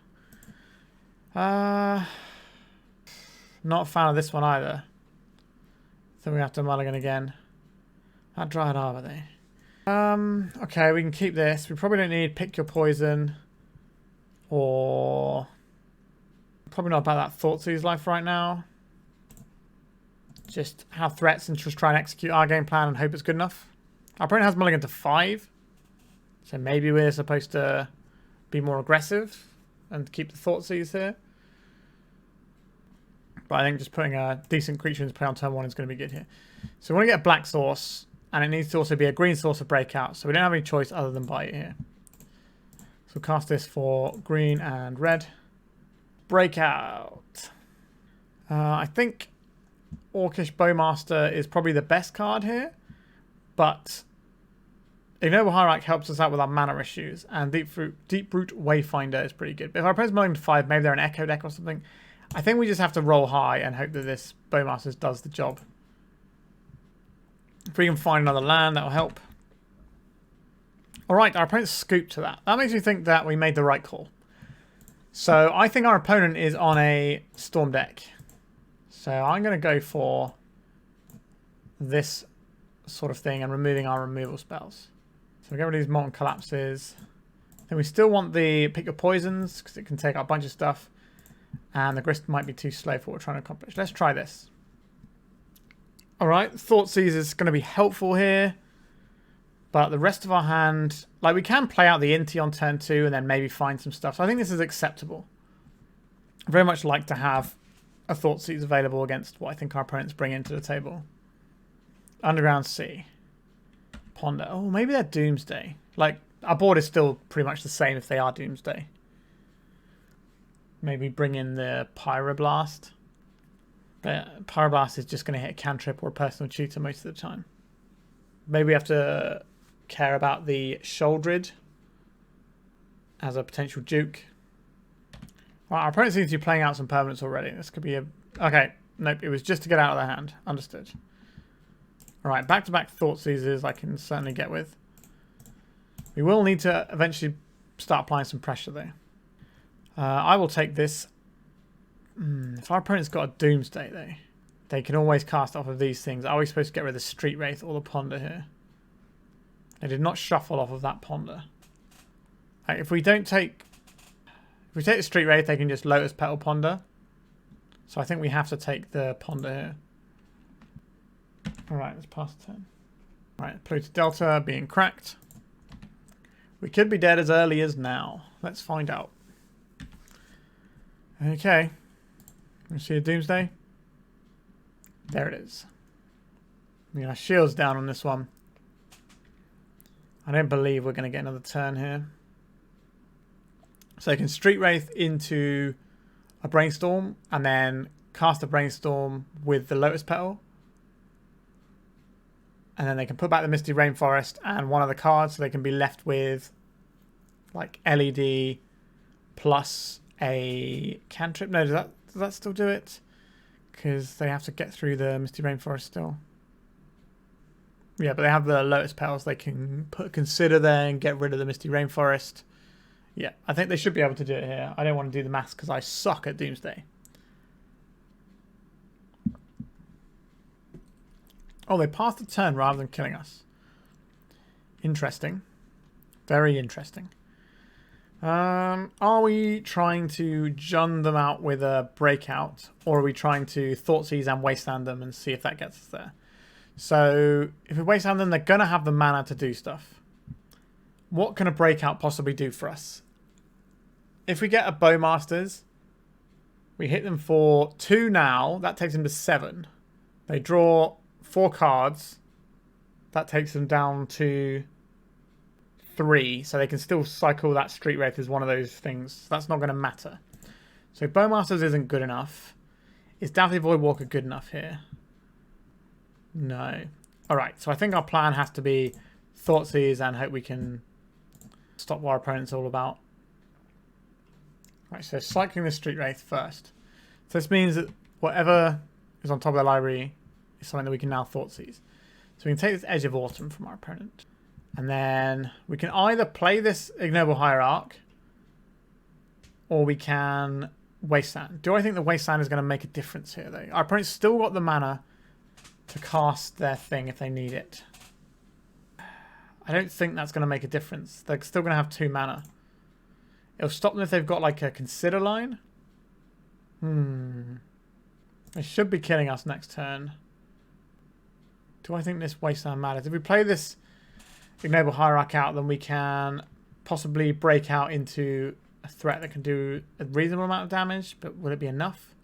[SPEAKER 1] Not a fan of this one either. So we have to mulligan again. That Dryad Arbor though. Okay, we can keep this. We probably don't need Pick Your Poison. Or probably not about that Thoughtseize life right now. Just have threats and just try and execute our game plan and hope it's good enough. Our opponent has mulligan to 5. So maybe we're supposed to be more aggressive and keep the Thoughtseize here. But I think just putting a decent creature into play on turn 1 is going to be good here. So we want to get a black source, and it needs to also be a green source of breakout. So we don't have any choice other than buy it here. So we'll cast this for green and red. Breakout. I think Orcish Bowmaster is probably the best card here, but Ignoble Hierarch helps us out with our mana issues, and Deeproot Wayfinder is pretty good. But if our opponent's mulligan to 5, maybe they're an Echo deck or something. I think we just have to roll high and hope that this Bowmasters does the job. If we can find another land, that'll help. Alright, our opponent's scooped to that. That makes me think that we made the right call. So I think our opponent is on a Storm deck. So I'm going to go for this sort of thing and removing our removal spells. So we get rid of these Molten Collapses. Then we still want the Pick Your Poisons because it can take out a bunch of stuff. And the Grist might be too slow for what we're trying to accomplish. Let's try this. Alright, Thoughtseize is going to be helpful here. But the rest of our hand, like we can play out the Inti on turn 2 and then maybe find some stuff. So I think this is acceptable. I very much like to have a Thoughtseize available against what I think our opponents bring into the table. Underground Sea. Ponder. Oh, maybe they're Doomsday. Like, our board is still pretty much the same if they are Doomsday. Maybe bring in the Pyroblast. But Pyroblast is just going to hit a cantrip or a personal tutor most of the time. Maybe we have to care about the Sheoldred as a potential duke. Right, our opponent seems to be playing out some permanents already. This could be a... Okay, nope, it was just to get out of their hand. Understood. Alright, back-to-back Thoughtseizes I can certainly get with. We will need to eventually start applying some pressure though. I will take this. If our opponent's got a Doomsday though, they can always cast off of these things. Are we supposed to get rid of the Street Wraith or the Ponder here? They did not shuffle off of that Ponder. Like, if we take the Street Wraith, they can just Lotus Petal Ponder. So I think we have to take the Ponder here. Alright, let's pass the turn. Alright, Pluto Delta being cracked. We could be dead as early as now. Let's find out. Okay. You see a Doomsday? There it is. Yeah, shield's down on this one. I don't believe we're going to get another turn here. So you can Street Wraith into a Brainstorm and then cast a Brainstorm with the Lotus Petal. And then they can put back the Misty Rainforest and one of the cards, so they can be left with like LED plus a cantrip. No, does that still do it? Because they have to get through the Misty Rainforest still. Yeah, but they have the Lotus Petals. They can put Consider there and get rid of the Misty Rainforest. Yeah, I think they should be able to do it here. I don't want to do the maths because I suck at Doomsday. Oh, they passed the turn rather than killing us. Interesting. Very interesting. Are we trying to jund them out with a breakout, or are we trying to Thoughtseize and Wasteland them and see if that gets us there? So if we Wasteland them, they're going to have the mana to do stuff. What can a breakout possibly do for us? If we get a Bowmasters, we hit them for 2 now. That takes them to 7. They draw 4 cards. That takes them down to 3. So they can still cycle that Street Wraith as one of those things. So that's not going to matter. So Bowmasters isn't good enough. Is Dauthi Voidwalker good enough here? No. Alright, so I think our plan has to be Thoughtseize and hope we can stop what our opponent's all about. Right, so cycling the Street Wraith first. So this means that whatever is on top of the library is something that we can now Thoughtseize. So we can take this Edge of Autumn from our opponent. And then we can either play this Ignoble Hierarch or we can Wasteland. Do I think the Wasteland is going to make a difference here though? Our opponent's still got the mana to cast their thing if they need it. I don't think that's going to make a difference. They're still going to have 2 mana. It'll stop them if they've got like a Consider line. They should be killing us next turn. Do I think this Wasteland matters? If we play this Ignoble Hierarch out, then we can possibly break out into a threat that can do a reasonable amount of damage, but will it be enough?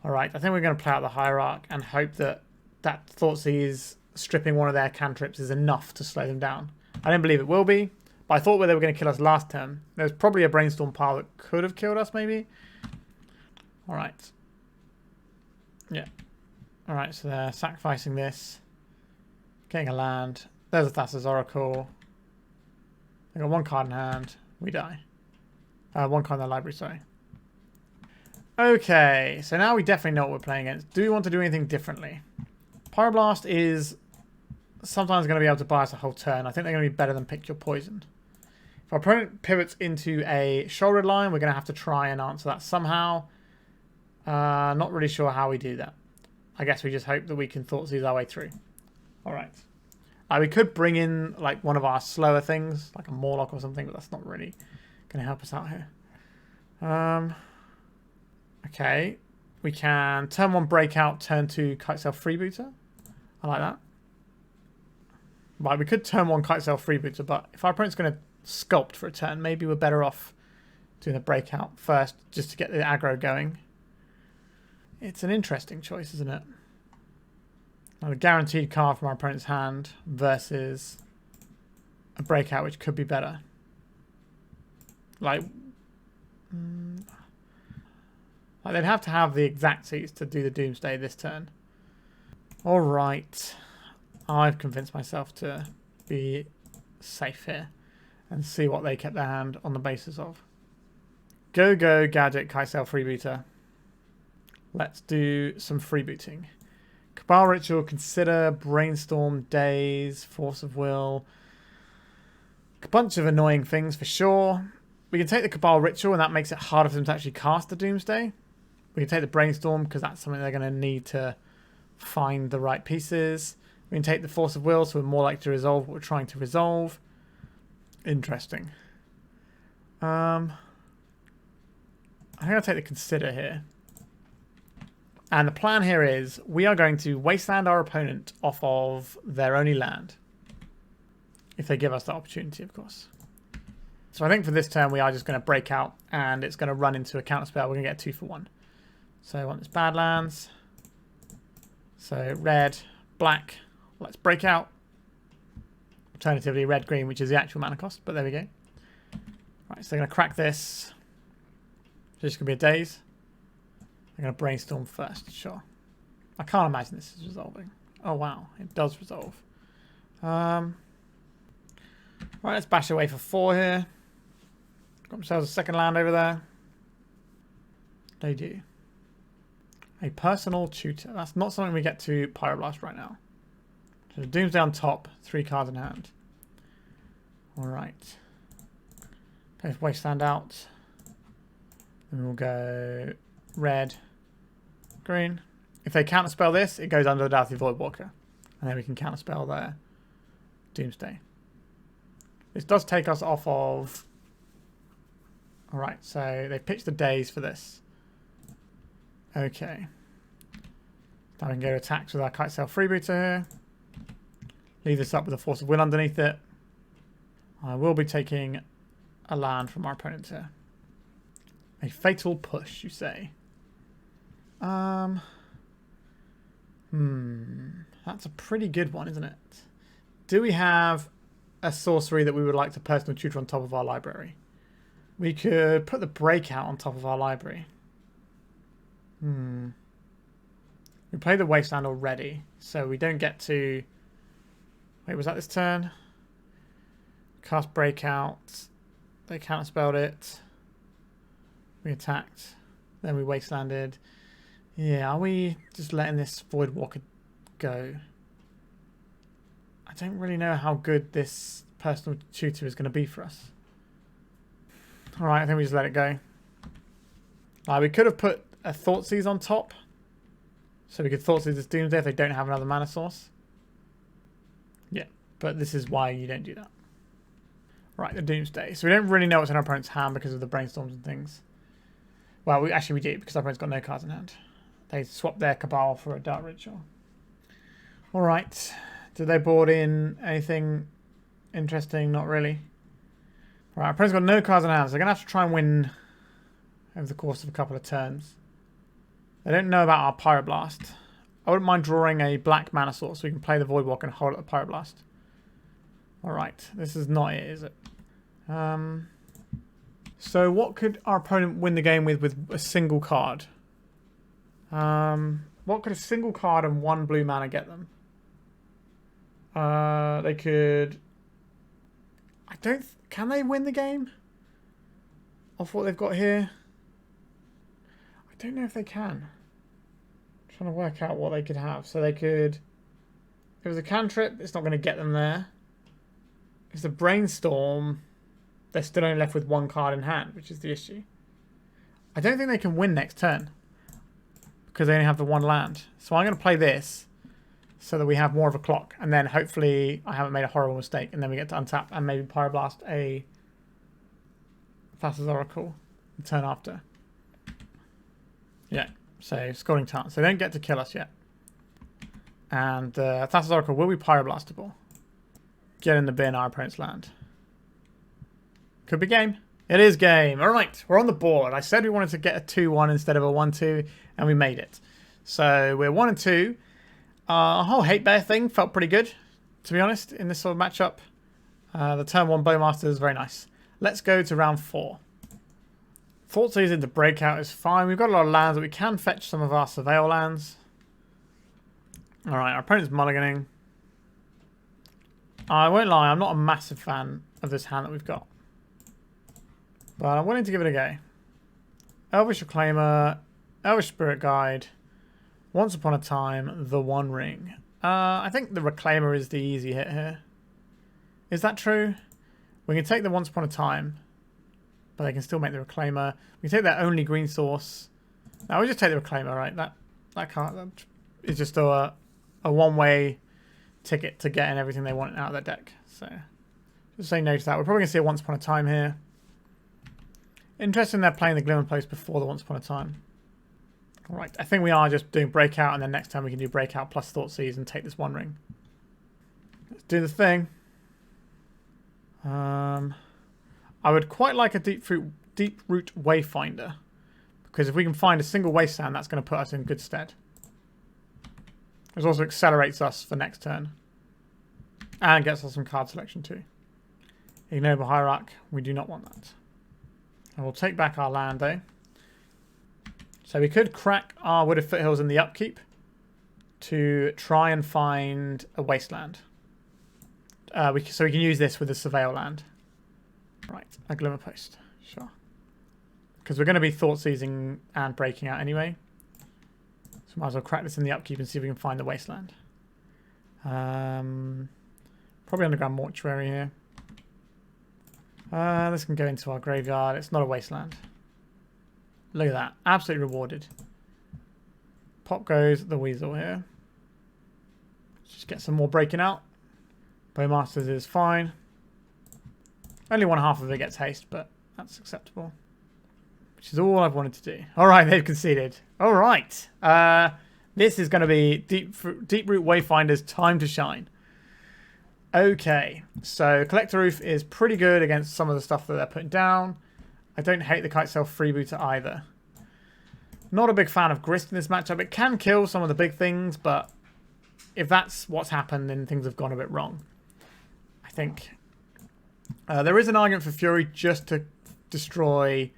[SPEAKER 1] Alright, I think we're going to play out the Hierarch and hope that that Thoughtseize stripping one of their cantrips is enough to slow them down. I don't believe it will be, but I thought they were going to kill us last turn. There's probably a Brainstorm pile that could have killed us, maybe. Alright. Yeah. Alright, so they're sacrificing this. Getting a land. There's a Thassa's Oracle. They got 1 card in hand. We die. 1 card in the library, sorry. Okay, so now we definitely know what we're playing against. Do we want to do anything differently? Pyroblast is sometimes going to be able to buy us a whole turn. I think they're going to be better than Pick Your Poison. If our opponent pivots into a shoulder line, we're going to have to try and answer that somehow. Not really sure how we do that. I guess we just hope that we can Thoughtseize our way through. Alright. We could bring in like one of our slower things, like a Mawloc or something, but that's not really going to help us out here. Okay. We can turn 1 breakout, turn 2 Kitesail Freebooter. I like that. Right, we could turn 1 Kitesail Freebooter, but if our opponent's going to sculpt for a turn, maybe we're better off doing the breakout first just to get the aggro going. It's an interesting choice, isn't it? Now, a guaranteed card from our opponent's hand versus a breakout, which could be better. Like they'd have to have the exact seats to do the Doomsday this turn. Alright. I've convinced myself to be safe here and see what they kept their hand on the basis of. Go, Gadget, Kitesail Freebooter. Let's do some freebooting. Cabal Ritual, Consider, Brainstorm, Daze, Force of Will. A bunch of annoying things for sure. We can take the Cabal Ritual and that makes it harder for them to actually cast the Doomsday. We can take the Brainstorm because that's something they're going to need to find the right pieces. We can take the Force of Will so we're more likely to resolve what we're trying to resolve. Interesting. I think I'll take the Consider here. And the plan here is we are going to Wasteland our opponent off of their only land. If they give us the opportunity, of course. So I think for this turn we are just going to break out and it's going to run into a counter spell. We're going to get 2 for 1. So I want this Badlands. So red, black. Let's break out. Alternatively red, green, which is the actual mana cost. But there we go. Right, so they're going to crack this. So it's going to be a Daze. I'm going to Brainstorm first, sure. I can't imagine this is resolving. Oh, wow. It does resolve. Right, let's bash away for 4 here. Got themselves a second land over there. They do. A Personal Tutor. That's not something we get to Pyroblast right now. So the Doomsday on top, 3 cards in hand. Alright. Play this Wasteland out. Then we'll go red, green. If they counterspell this, it goes under the Dauthi Voidwalker. And then we can counterspell their Doomsday. This does take us off of Alright, so they pitched the days for this. Okay. Now we can go to attacks with our Kitesail Freebooter here. Leave this up with a Force of Will underneath it. I will be taking a land from our opponent here. A fatal push, you say? That's a pretty good one, isn't it? Do we have a sorcery that we would like to personal tutor on top of our library? We could put the Breakout on top of our library. We played the Wasteland already, so we don't get to... Wait, was that this turn? Cast Breakout. They counterspelled it. We attacked. Then we Wastelanded. Yeah, are we just letting this Voidwalker go? I don't really know how good this personal tutor is going to be for us. Alright, I think we just let it go. We could have put a Thoughtseize on top. So we could Thoughtseize this Doomsday if they don't have another mana source. Yeah, but this is why you don't do that. Right, the Doomsday. So we don't really know what's in our opponent's hand because of the brainstorms and things. Well, we do because our opponent's got no cards in hand. They swapped their Cabal for a Dark Ritual. Alright. Did they board in anything interesting? Not really. Right, our opponent's got no cards in hand, so they're going to have to try and win over the course of a couple of turns. They don't know about our Pyroblast. I wouldn't mind drawing a black mana source so we can play the Voidwalker and hold up the Pyroblast. Alright, this is not it, is it? So what could our opponent win the game with a single card? What could a single card and one blue mana get them? They could... Can they win the game? Off what they've got here? I don't know if they can. I'm trying to work out what they could have. So they could... If it was a cantrip, it's not going to get them there. If it's a brainstorm, they're still only left with one card in hand, which is the issue. I don't think they can win next turn because they only have the one land. So I'm going to play this so that we have more of a clock, and then hopefully I haven't made a horrible mistake, and then we get to untap and maybe Pyroblast a Thassa's Oracle the turn after. Yeah, so scoring chance. They don't get to kill us yet. And Thassa's Oracle will be Pyroblastable. Get in the bin, our opponent's land. Could be game. It is game. All right, we're on the board. I said we wanted to get a 2-1 instead of a 1-2, and we made it. So we're 1 and 2. Our whole hate bear thing felt pretty good, to be honest, in this sort of matchup. The turn 1 Bowmaster is very nice. Let's go to round 4. Thoughtseize into Breakout is fine. We've got a lot of lands, but we can fetch some of our Surveil lands. All right, our opponent's mulliganing. I won't lie, I'm not a massive fan of this hand that we've got. But I'm willing to give it a go. Elvish Reclaimer, Elvish Spirit Guide, Once Upon a Time, the One Ring. I think the Reclaimer is the easy hit here. Is that true? We can take the Once Upon a Time, but they can still make the Reclaimer. We can take their only green source. Now we just take the Reclaimer, right? That card is just a one-way ticket to getting everything they want out of their deck. So just say no to that. We're probably going to see a Once Upon a Time here. Interesting they're playing the Glimmer Post before the Once Upon a Time. Alright, I think we are just doing Breakout, and then next time we can do Breakout plus Thoughtseize and take this One Ring. Let's do the thing. I would quite like a Deeproot Wayfinder, because if we can find a single Wasteland, that's going to put us in good stead. It also accelerates us for next turn. And gets us some card selection too. Ignoble Hierarch, we do not want that. And we'll take back our land though. So we could crack our Wooded Foothills in the upkeep to try and find a Wasteland. So we can use this with a Surveil land. Right, a Glimmer Post, sure. Because we're going to be Thoughtseizing and Breaking Out anyway. So might as well crack this in the upkeep and see if we can find the Wasteland. Probably Underground Mortuary here. This can go into our graveyard. It's not a Wasteland. Look at that. Absolutely rewarded. Pop goes the Weasel here. Let's just get some more Breaking Out. Bowmasters is fine. Only one half of it gets haste, but that's acceptable. which is all I've wanted to do. All right, they've conceded. All right. This is going to be Deeproot Wayfinder's time to shine. Okay, so Collector Ouphe is pretty good against some of the stuff that they're putting down. I don't hate the Kitesail Freebooter either. Not a big fan of Grist in this matchup. It can kill some of the big things, but if that's what's happened, then things have gone a bit wrong, I think. There is an argument for Fury just to destroy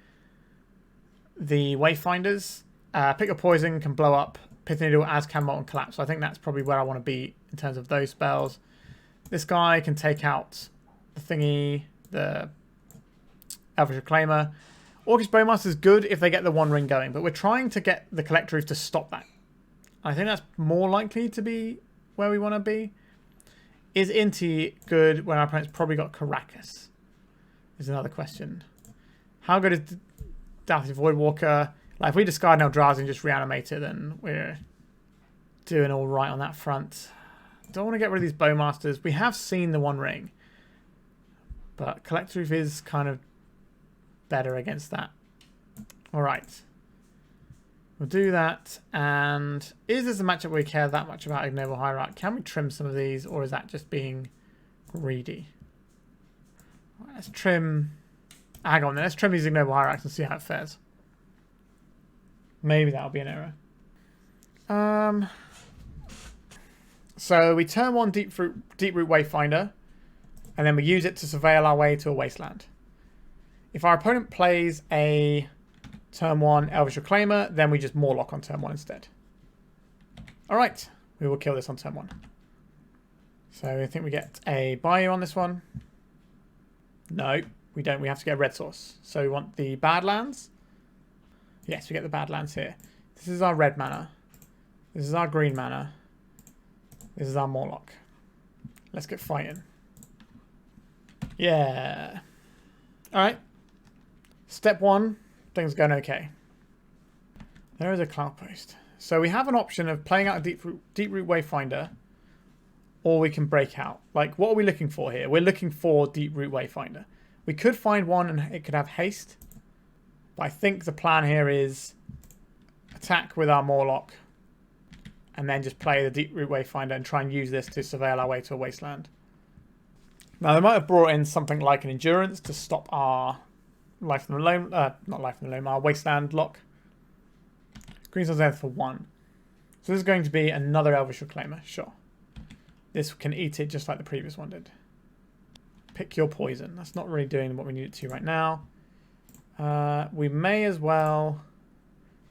[SPEAKER 1] the Wayfinders. Pick a Poison can blow up Pithing Needle, as can Molten Collapse. So I think that's probably where I want to be in terms of those spells. This guy can take out the thingy, the Elvish Reclaimer. Orcish Bowmasters is good if they get the One Ring going, but we're trying to get the Collector Ouphe to stop that. I think that's more likely to be where we want to be. Is Inti good when our opponent's probably got Karakas? Is another question. How good is Dauthi Voidwalker? Like if we discard an Eldrazi and just reanimate it, then we're doing all right on that front. Don't want to get rid of these Bowmasters. We have seen the One Ring, but Collector Ouphe is kind of better against that. All right. We'll do that. And is this a matchup where we care that much about Ignoble Hierarch? Can we trim some of these, or is that just being greedy? Right, let's trim Aggro. Let's trim these Ignoble Hierarchs and see how it fares. Maybe that'll be an error. So we turn one Deeproot Wayfinder, and then we use it to surveil our way to a Wasteland. If our opponent plays a turn 1 Elvish Reclaimer, then we just Mawloc on turn 1 instead. Alright, we will kill this on turn 1. So I think we get a Bayou on this one. No, we don't. We have to get a red source. So we want the Badlands. Yes, we get the Badlands here. This is our red mana. This is our green mana. This is our Mawloc. Let's get fighting. Yeah. Alright. Step 1. Things going okay. There is a cloud post. So we have an option of playing out a Deeproot Wayfinder, or we can break out. Like, what are we looking for here? We're looking for Deeproot Wayfinder. We could find one and it could have haste. But I think the plan here is attack with our Mawloc, and then just play the Deeproot Wayfinder and try and use this to surveil our way to a Wasteland. Now, they might have brought in something like an Endurance to stop our Life from the Loam, not Life from the Loam, our Wasteland lock. Green's there for 1. So this is going to be another Elvish Reclaimer, sure. This can eat it just like the previous one did. Pick your poison. That's not really doing what we need it to right now. We may as well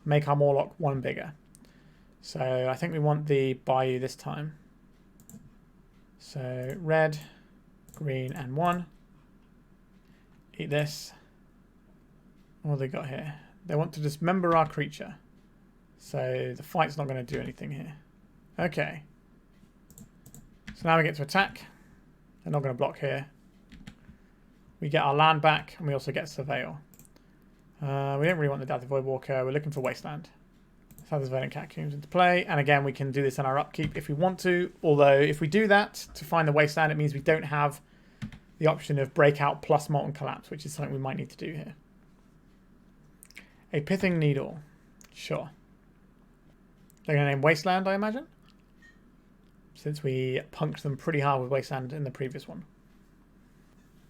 [SPEAKER 1] make our Mawloc 1 bigger. So I think we want the Bayou this time. So red, green, and 1. Eat this. What have they got here? They want to dismember our creature. So the fight's not going to do anything here. Okay. So now we get to attack. They're not going to block here. We get our land back, and we also get Surveil. We don't really want the Dauthi Voidwalker. We're looking for Wasteland. Let's have this Verdant Catacombs into play. And again, we can do this in our upkeep if we want to. Although, if we do that to find the Wasteland, it means we don't have the option of Breakout plus Molten Collapse, which is something we might need to do here. A Pithing Needle. Sure. They're going to name Wasteland, I imagine. Since we punked them pretty hard with Wasteland in the previous one.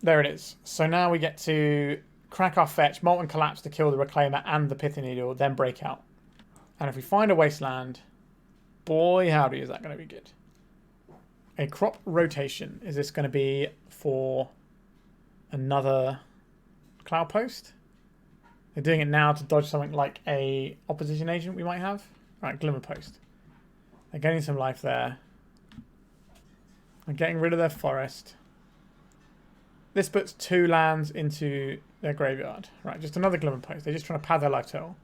[SPEAKER 1] There it is. So now we get to crack our fetch, Molten Collapse to kill the Reclaimer and the Pithing Needle, then Breakout. And if we find a Wasteland, boy howdy is that going to be good. A Crop Rotation. Is this going to be for another Cloud Post? They're doing it now to dodge something like a opposition agent we might have. Right, Glimmer Post. They're getting some life there. They're getting rid of their forest. This puts 2 lands into their graveyard. Right, just another Glimmer Post. They're just trying to pad their life total.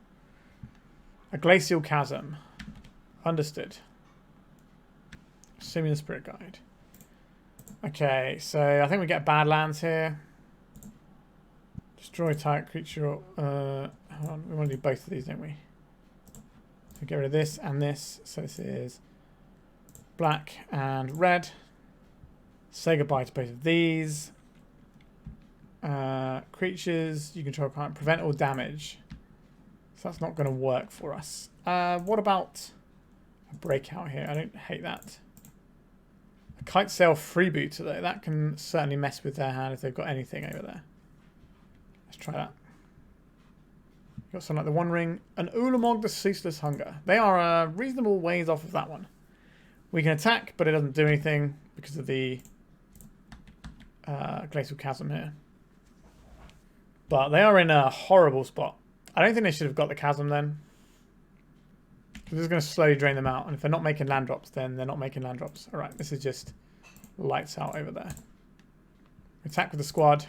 [SPEAKER 1] A Glacial Chasm. Understood. Simian Spirit Guide. Okay, so I think we get Badlands here. Destroy target creature. Hold on, we want to do both of these, don't we? So get rid of this and this. So this is black and red. Say goodbye to both of these. Creatures you control can't prevent all damage. So that's not going to work for us. What about a breakout here? I don't hate that. A Kitesail Freebooter, though. That can certainly mess with their hand if they've got anything over there. Let's try that. Got something like the One Ring. An Ulamog, the Ceaseless Hunger. They are reasonable ways off of that one. We can attack, but it doesn't do anything because of the Glacial Chasm here. But they are in a horrible spot. I don't think they should have got the Chasm then. This is going to slowly drain them out. And if they're not making land drops, then they're not making land drops. Alright, this is just lights out over there. Attack with the squad.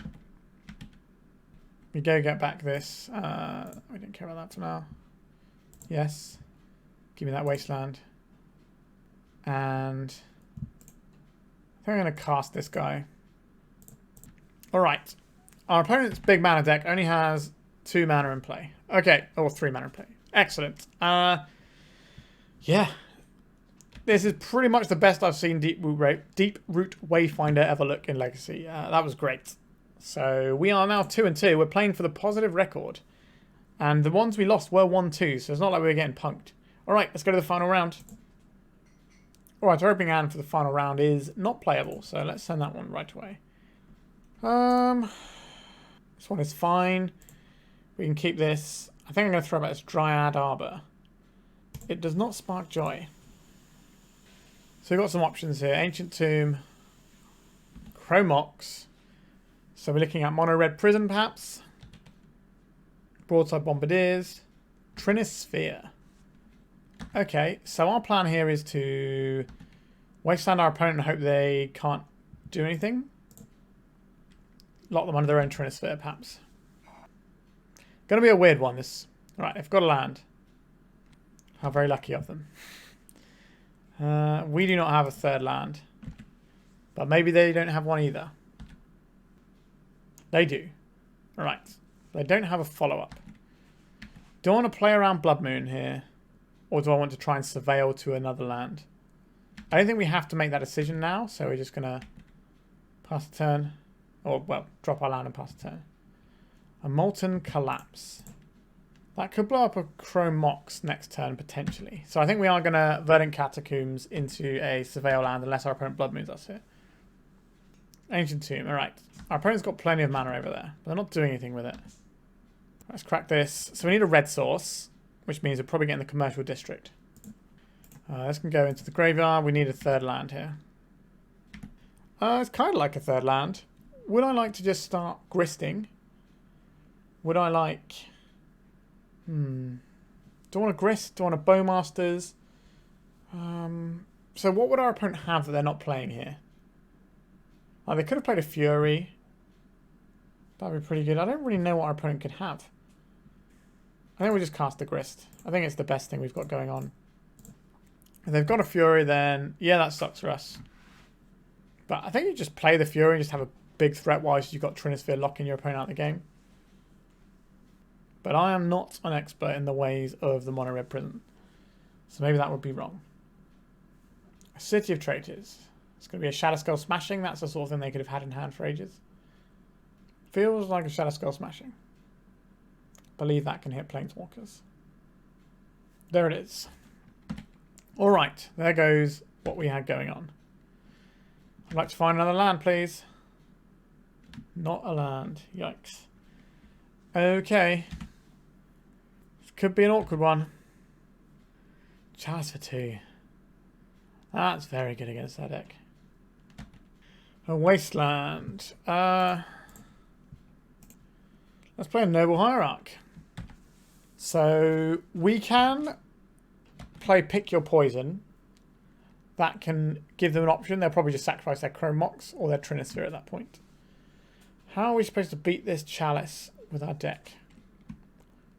[SPEAKER 1] We go get back this. We don't care about that for now. Yes. Give me that Wasteland. And I think I'm going to cast this guy. Alright. Our opponent's big mana deck only has 2 mana in play. Okay. Or 3 mana in play. Excellent. Yeah. This is pretty much the best I've seen Deeproot Wayfinder ever look in Legacy. That was great. So we are now 2-2. We're playing for the positive record. And the ones we lost were 1-2, so it's not like we were getting punked. Alright, let's go to the final round. Alright, our opening hand for the final round is not playable, so let's send that one right away. This one is fine. We can keep this. I think I'm going to throw back this Dryad Arbor. It does not spark joy. So we've got some options here. Ancient Tomb. Chromox. So we're looking at Mono Red Prison, perhaps. Broadside Bombardiers. Trinisphere. Okay, so our plan here is to wasteland our opponent and hope they can't do anything. Lock them under their own Trinisphere, perhaps. Gonna be a weird one, this. Right, they've got a land. How very lucky of them. We do not have a third land. But maybe they don't have one either. They do. Alright. They don't have a follow-up. Do I want to play around Blood Moon here? Or do I want to try and surveil to another land? I don't think we have to make that decision now. So we're just going to pass the turn. Or, well, drop our land and pass the turn. A Molten Collapse. That could blow up a Chrome Mox next turn, potentially. So I think we are going to Verdant Catacombs into a Surveil land unless our opponent Blood Moons us here. Ancient Tomb, alright. Our opponent's got plenty of mana over there, but they're not doing anything with it. Let's crack this. So we need a red source, which means we're probably getting the commercial district. This can go into the graveyard. We need a third land here. It's kind of like a third land. Would I like to just start gristing? Would I like... Do I want a grist? Do I want a Bowmasters? So what would our opponent have that they're not playing here? They could have played a Fury. That'd be pretty good. I don't really know what our opponent could have. I think we just cast the Grist. I think it's the best thing we've got going on. If they've got a Fury, then yeah, that sucks for us. But I think you just play the Fury and just have a big threat whilst you've got Trinisphere locking your opponent out of the game. But I am not an expert in the ways of the Mono Red Prison. So maybe that would be wrong. A City of Traitors. It's going to be a Shadow Skull Smashing. That's the sort of thing they could have had in hand for ages. Feels like a Shadow Skull Smashing. Believe that can hit Planeswalkers. There it is. Alright, there goes what we had going on. I'd like to find another land, please. Not a land. Yikes. Okay. This could be an awkward one. Chalice for 2. That's very good against that deck. A Wasteland. Let's play a Ignoble Hierarch. So we can play Pick Your Poison. That can give them an option. They'll probably just sacrifice their Chrome Mox or their Trinisphere at that point. How are we supposed to beat this Chalice with our deck?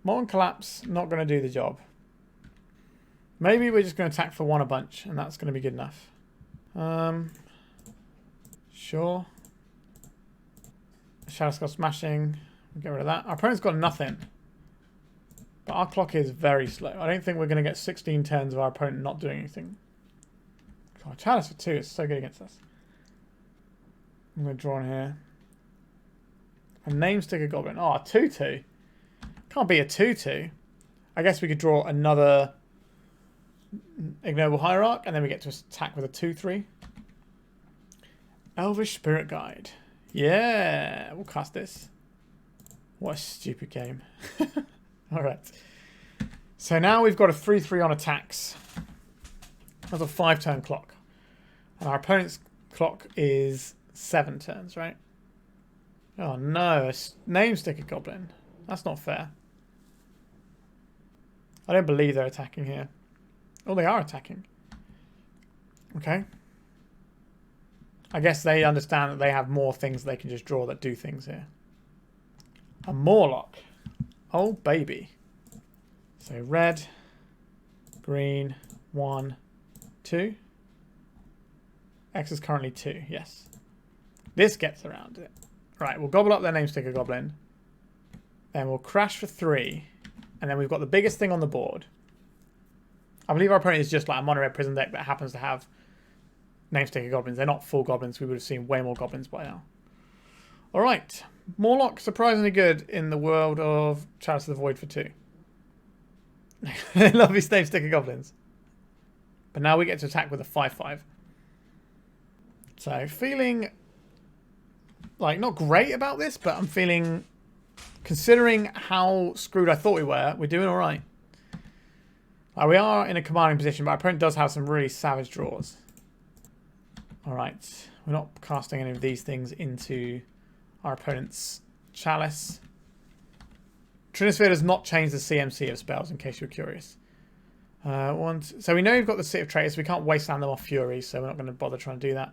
[SPEAKER 1] Molten Collapse, not going to do the job. Maybe we're just going to attack for 1 a bunch, and that's going to be good enough. Sure. Shadow Skull Smashing. We'll get rid of that. Our opponent's got nothing. But our clock is very slow. I don't think we're going to get 16 turns of our opponent not doing anything. God, Chalice for 2 is so good against us. I'm going to draw in here. A Namesticker Goblin. Oh, a 2-2. Can't be a 2-2. I guess we could draw another Ignoble Hierarch, and then we get to attack with a 2/3. Elvish Spirit Guide. Yeah, we'll cast this. What a stupid game. Alright. So now we've got a 3/3 on attacks. That's a 5-turn clock. And our opponent's clock is 7 turns, right? Oh no, a name sticker goblin. That's not fair. I don't believe they're attacking here. Oh, they are attacking. Okay. I guess they understand that they have more things they can just draw that do things here. A Mawloc. Oh, baby. So red, green, 1, 2. X is currently 2, yes. This gets around it. Right, we'll gobble up their name sticker goblin. Then we'll crash for 3. And then we've got the biggest thing on the board. I believe our opponent is just like a mono red prison deck that happens to have name sticker goblins. They're not full goblins. We would have seen way more goblins by now. Alright. Mawloc, surprisingly good in the world of Chalice of the Void for 2. They love these name sticker goblins. But now we get to attack with a 5/5. So feeling like not great about this, but I'm feeling, considering how screwed I thought we were, we're doing alright. Like we are in a commanding position, but our opponent does have some really savage draws. Alright, we're not casting any of these things into our opponent's chalice. Trinisphere does not change the CMC of spells, in case you're curious. So we know we've got the City of Traitors. We can't wasteland them off Fury, so we're not going to bother trying to do that.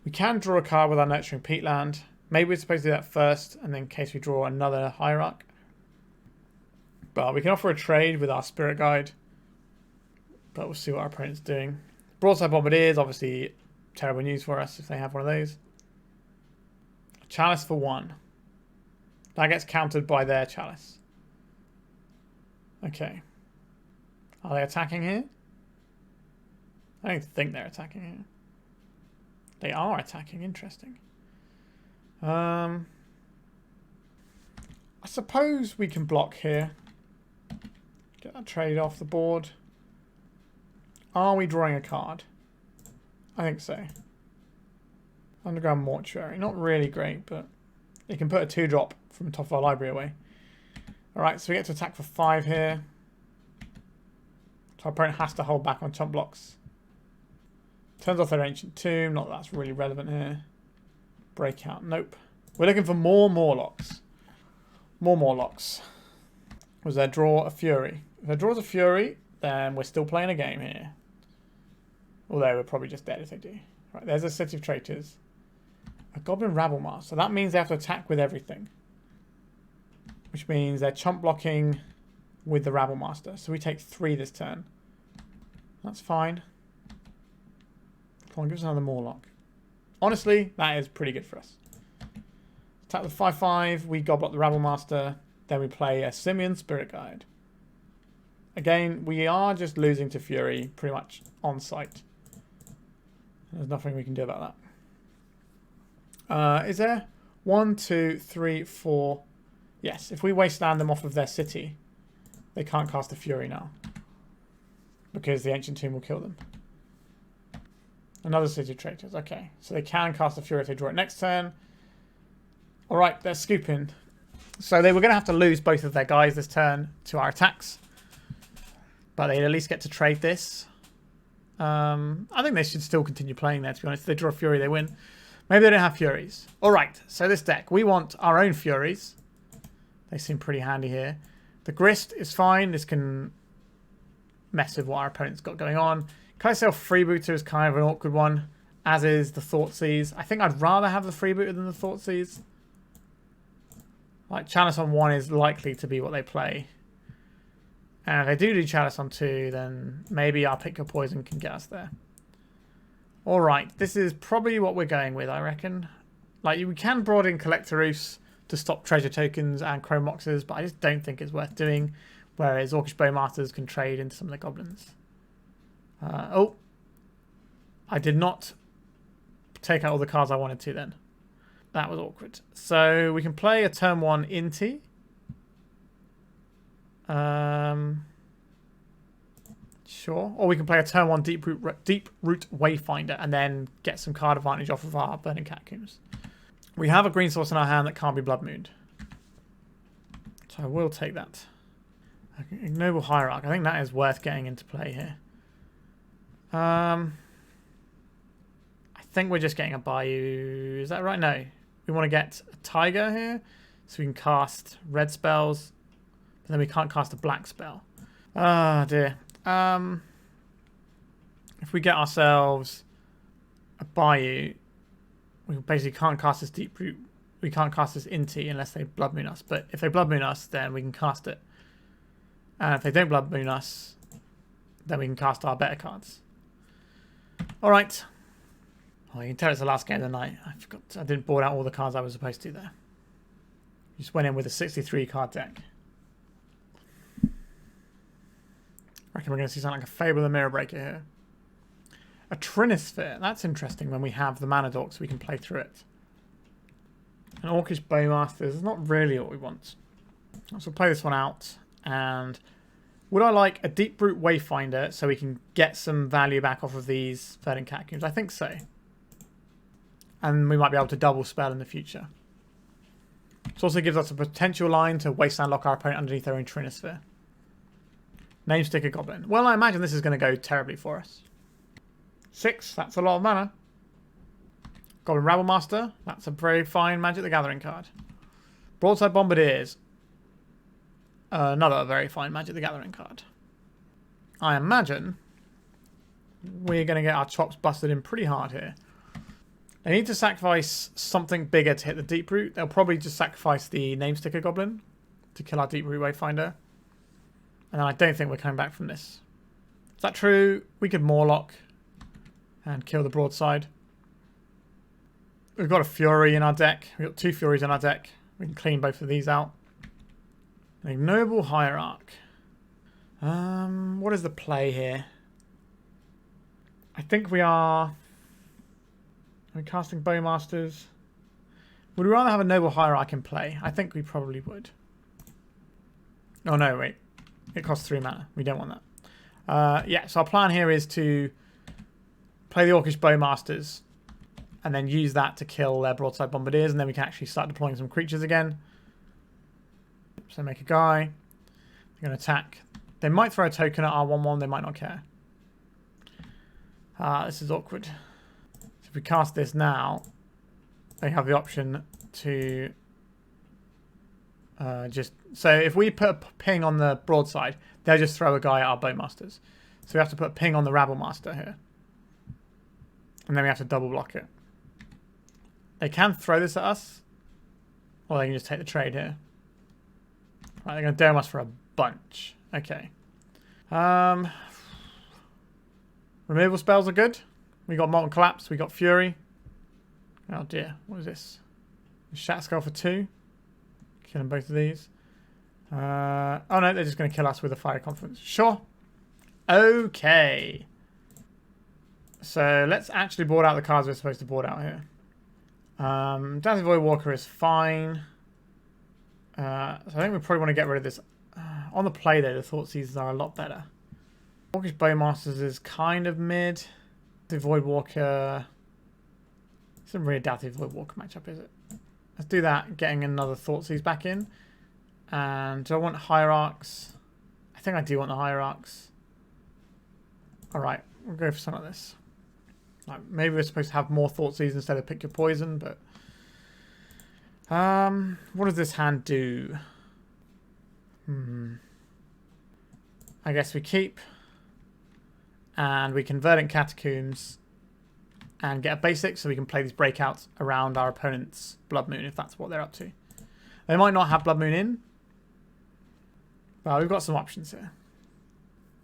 [SPEAKER 1] We can draw a card with our Nurturing Peatland. Maybe we're supposed to do that first, and then in case we draw another Hierarch. But we can offer a trade with our Spirit Guide. But we'll see what our opponent's doing. Broadside Bombardiers, obviously terrible news for us if they have one of those. Chalice for 1. That gets countered by their Chalice. Okay. Are they attacking here? I don't think they're attacking here. They are attacking. Interesting. I suppose we can block here. Get that trade off the board. Are we drawing a card? I think so. Underground Mortuary. Not really great, but you can put a 2-drop from the top of our library away. Alright, so we get to attack for 5 here. So our opponent has to hold back on chump blocks. Turns off their Ancient Tomb. Not that that's really relevant here. Breakout. Nope. We're looking for more Mawlocs. More Mawlocs. Was their draw a Fury? If their draw's a Fury, then we're still playing a game here. Although we're probably just dead if they do. Right, there's a City of Traitors. A Goblin Rabblemaster. So that means they have to attack with everything. Which means they're chump blocking with the Rabblemaster. So we take 3 this turn. That's fine. Come on, give us another Mawloc. Honestly, that is pretty good for us. Attack with 5/5. We gobble up the Rabblemaster. Then we play a Simian Spirit Guide. Again, we are just losing to Fury pretty much on sight. There's nothing we can do about that. Is there 1, 2, 3, 4? Yes, if we wasteland them off of their city, they can't cast the Fury now. Because the Ancient Tomb will kill them. Another City of Traitors. Okay, so they can cast the Fury if they draw it next turn. Alright, they're scooping. So they were going to have to lose both of their guys this turn to our attacks. But they at least get to trade this. I think they should still continue playing there, to be honest. If they draw a Fury, they win. Maybe they don't have Furies. Alright, so this deck. We want our own Furies. They seem pretty handy here. The Grist is fine. This can mess with what our opponent's got going on. Kitesail Freebooter is kind of an awkward one, as is the Thoughtseize. I think I'd rather have the Freebooter than the Thoughtseize. Like, Chalice on 1 is likely to be what they play. And if they do Chalice on 2, then maybe our Pick Your Poison can get us there. Alright, this is probably what we're going with, I reckon. Like, we can broaden Collector Ouphes to stop treasure tokens and Chrome Moxes, but I just don't think it's worth doing. Whereas Orcish Bowmasters can trade into some of the goblins. Oh. I did not take out all the cards I wanted to then. That was awkward. So we can play a turn 1 Inti. Sure. Or we can play a turn 1 Deeproot Wayfinder and then get some card advantage off of our Verdant Catacombs. We have a green source in our hand that can't be Blood Mooned. So I will take that. Ignoble Hierarch. I think that is worth getting into play here. I think we're just getting a Bayou. Is that right? No. We want to get a Taiga here so we can cast red spells. But then we can't cast a black spell. Ah, dear. If we get ourselves a Bayou, we basically can't cast this Deeproot. We can't cast this Inti unless they Blood Moon us. But if they Blood Moon us, then we can cast it. And if they don't Blood Moon us, then we can cast our better cards. Alright. Oh, you can tell it's the last game of the night. I forgot. I didn't board out all the cards I was supposed to there. Just went in with a 63 card deck. I reckon we're going to see something like a Fable of the Mirror Breaker here. A Trinisphere. That's interesting when we have the mana dork so we can play through it. An Orcish Bowmasters is not really what we want. So we'll play this one out. And would I like a Deeproot Wayfinder so we can get some value back off of these Verdant Catacombs? I think so. And we might be able to double spell in the future. This also gives us a potential line to Wasteland lock our opponent underneath their own Trinisphere. Namesticker Goblin. Well, I imagine this is going to go terribly for us. 6, that's a lot of mana. Goblin Rabblemaster, that's a very fine Magic the Gathering card. Broadside Bombardiers, another very fine Magic the Gathering card. I imagine we're going to get our chops busted in pretty hard here. They need to sacrifice something bigger to hit the Deeproot. They'll probably just sacrifice the Namesticker Goblin to kill our Deeproot Wayfinder. And then I don't think we're coming back from this. Is that true? We could Mawloc and kill the broadside. We've got a Fury in our deck. We've got 2 Furies in our deck. We can clean both of these out. An Ignoble Hierarch. What is the play here? I think we are casting Bowmasters. Would we rather have a Noble Hierarch in play? I think we probably would. Oh no, wait. It costs 3 mana. We don't want that. Yeah, so our plan here is to play the Orcish Bowmasters and then use that to kill their Broadside Bombardiers, and then we can actually start deploying some creatures again. So make a guy. They're going to attack. They might throw a token at our 1/1. They might not care. This is awkward. So if we cast this now, they have the option to so if we put a ping on the broadside, they'll just throw a guy at our Bowmasters. So we have to put a ping on the Rabblemaster here. And then we have to double block it. They can throw this at us, or they can just take the trade here. Right, they're going to dome us for a bunch. Okay. Removal spells are good. We got Molten Collapse, we got Fury. Oh dear, what is this? Shatskull for 2. Killing both of these. Oh no, they're just going to kill us with a Fiery Confluence. Sure. Okay. So let's actually board out the cards we're supposed to board out here. Dauthi Voidwalker is fine. So I think we probably want to get rid of this. On the play though, the Thoughtseizes are a lot better. Orcish Bowmasters is kind of mid. Dauthi Voidwalker. It's not really a Dauthi Voidwalker matchup, is it? Let's do that, getting another Thoughtseize back in. And do I want Hierarchs? I think I do want the Hierarchs. Alright, we'll go for some of this. Like, maybe we're supposed to have more Thoughtseize instead of pick your poison, but... what does this hand do? I guess we keep. And we can Verdant Catacombs and get a basic so we can play these breakouts around our opponent's Blood Moon if that's what they're up to. They might not have Blood Moon in. Well, we've got some options here.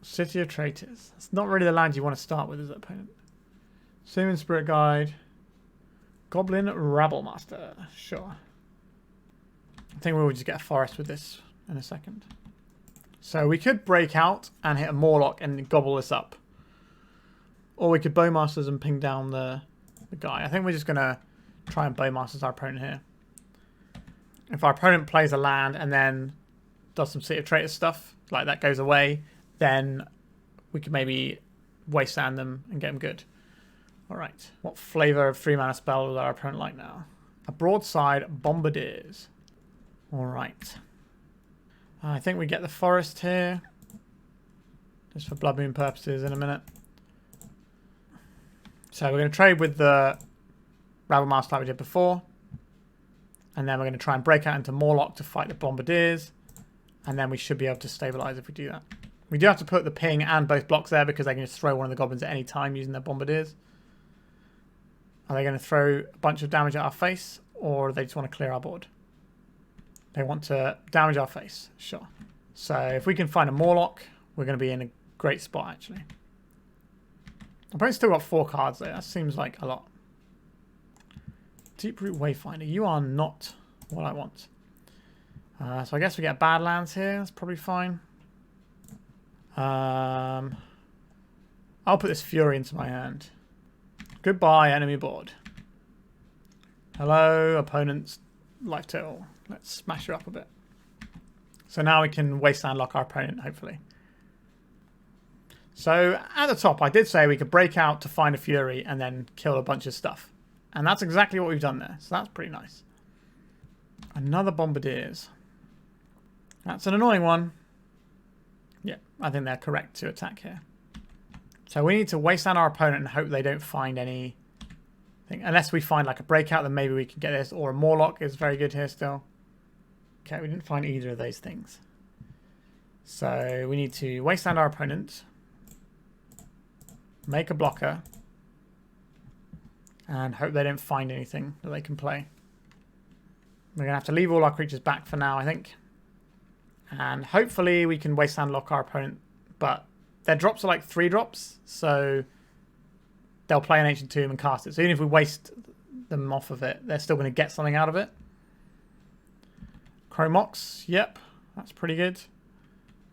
[SPEAKER 1] City of Traitors. That's not really the land you want to start with as an opponent. Simian Spirit Guide. Goblin Rabblemaster. Sure. I think we'll just get a forest with this in a second. So we could break out and hit a Mawloc and gobble this up. Or we could Bowmasters and ping down the guy. I think we're just going to try and Bowmasters our opponent here. If our opponent plays a land and then does some City of Traitors stuff, like that goes away, then we could maybe wasteland them and get them good. Alright, what flavour of 3-mana spell does our opponent like now? A Broadside Bombardiers. Alright. I think we get the forest here. Just for Blood Moon purposes in a minute. So we're going to trade with the Rabblemaster like we did before. And then we're going to try and break out into Mawloc to fight the Bombardiers. And then we should be able to stabilize if we do that. We do have to put the ping and both blocks there because they can just throw one of the goblins at any time using their Bombardiers. Are they going to throw a bunch of damage at our face, or do they just want to clear our board? They want to damage our face, sure. So if we can find a Mawloc, we're going to be in a great spot, actually. I've probably still got 4 cards there. That seems like a lot. Deeproot Wayfinder, you are not what I want. So I guess we get Badlands here. That's probably fine. I'll put this Fury into my hand. Goodbye, enemy board. Hello, opponent's life total. Let's smash her up a bit. So now we can wasteland lock our opponent, hopefully. So at the top, I did say we could break out to find a Fury and then kill a bunch of stuff. And that's exactly what we've done there. So that's pretty nice. Another Bombardiers. That's an annoying one. Yeah, I think they're correct to attack here. So we need to wasteland our opponent and hope they don't find anything. Unless we find like a breakout, then maybe we can get this. Or a Mawloc is very good here still. Okay, we didn't find either of those things. So we need to wasteland our opponent. Make a blocker. And hope they don't find anything that they can play. We're going to have to leave all our creatures back for now, I think. And hopefully we can wasteland lock our opponent. But their drops are like 3 drops. So they'll play an Ancient Tomb and cast it. So even if we waste them off of it, they're still going to get something out of it. Chromox, yep. That's pretty good.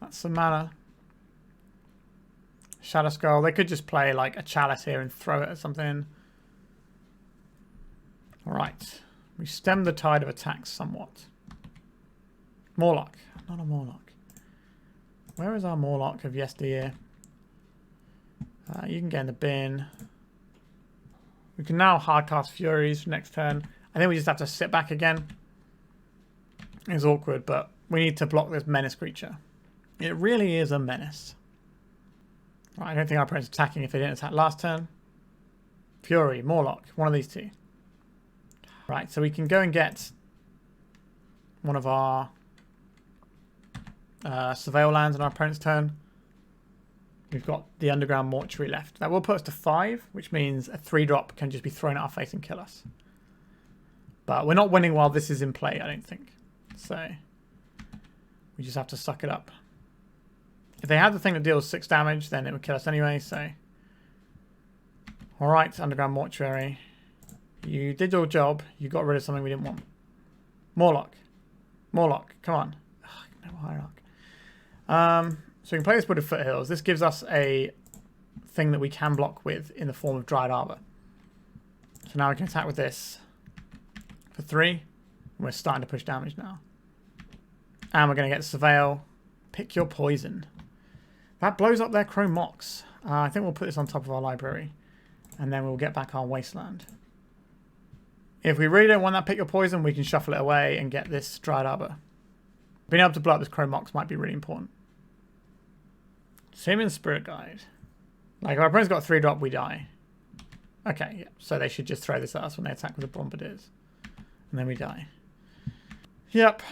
[SPEAKER 1] That's some mana. Shadow Skull. They could just play like a Chalice here and throw it at something. Alright. We stem the tide of attacks somewhat. Mawloc. Not a Mawloc. Where is our Mawloc of yesteryear? You can get in the bin. We can now hardcast Furies for next turn. I think we just have to sit back again. It's awkward, but we need to block this menace creature. It really is a menace. Right, I don't think our opponent's attacking if they didn't attack last turn. Fury, Mawloc, one of these two. Right, so we can go and get one of our Surveil lands on our opponent's turn. We've got the Underground Mortuary left. That will put us to 5, which means a 3-drop can just be thrown at our face and kill us. But we're not winning while this is in play, I don't think. So we just have to suck it up. If they had the thing that deals 6 damage, then it would kill us anyway, so... Alright, Underground Mortuary. You did your job. You got rid of something we didn't want. Mawloc. Mawloc, come on. Ugh, no Hierarch. So we can play this Wooded Foothills. This gives us a thing that we can block with in the form of Dryad Arbor. So now we can attack with this for 3. We're starting to push damage now. And we're going to get Surveil. Pick your poison. That blows up their Chromox. I think we'll put this on top of our library. And then we'll get back our Wasteland. If we really don't want that pick your poison, we can shuffle it away and get this Dryad Arbor. Being able to blow up this Chromox might be really important. Simian Spirit Guide. Like, if our opponent's got a 3-drop, we die. Okay, yeah. So they should just throw this at us when they attack with the Bombardiers. And then we die. Yep.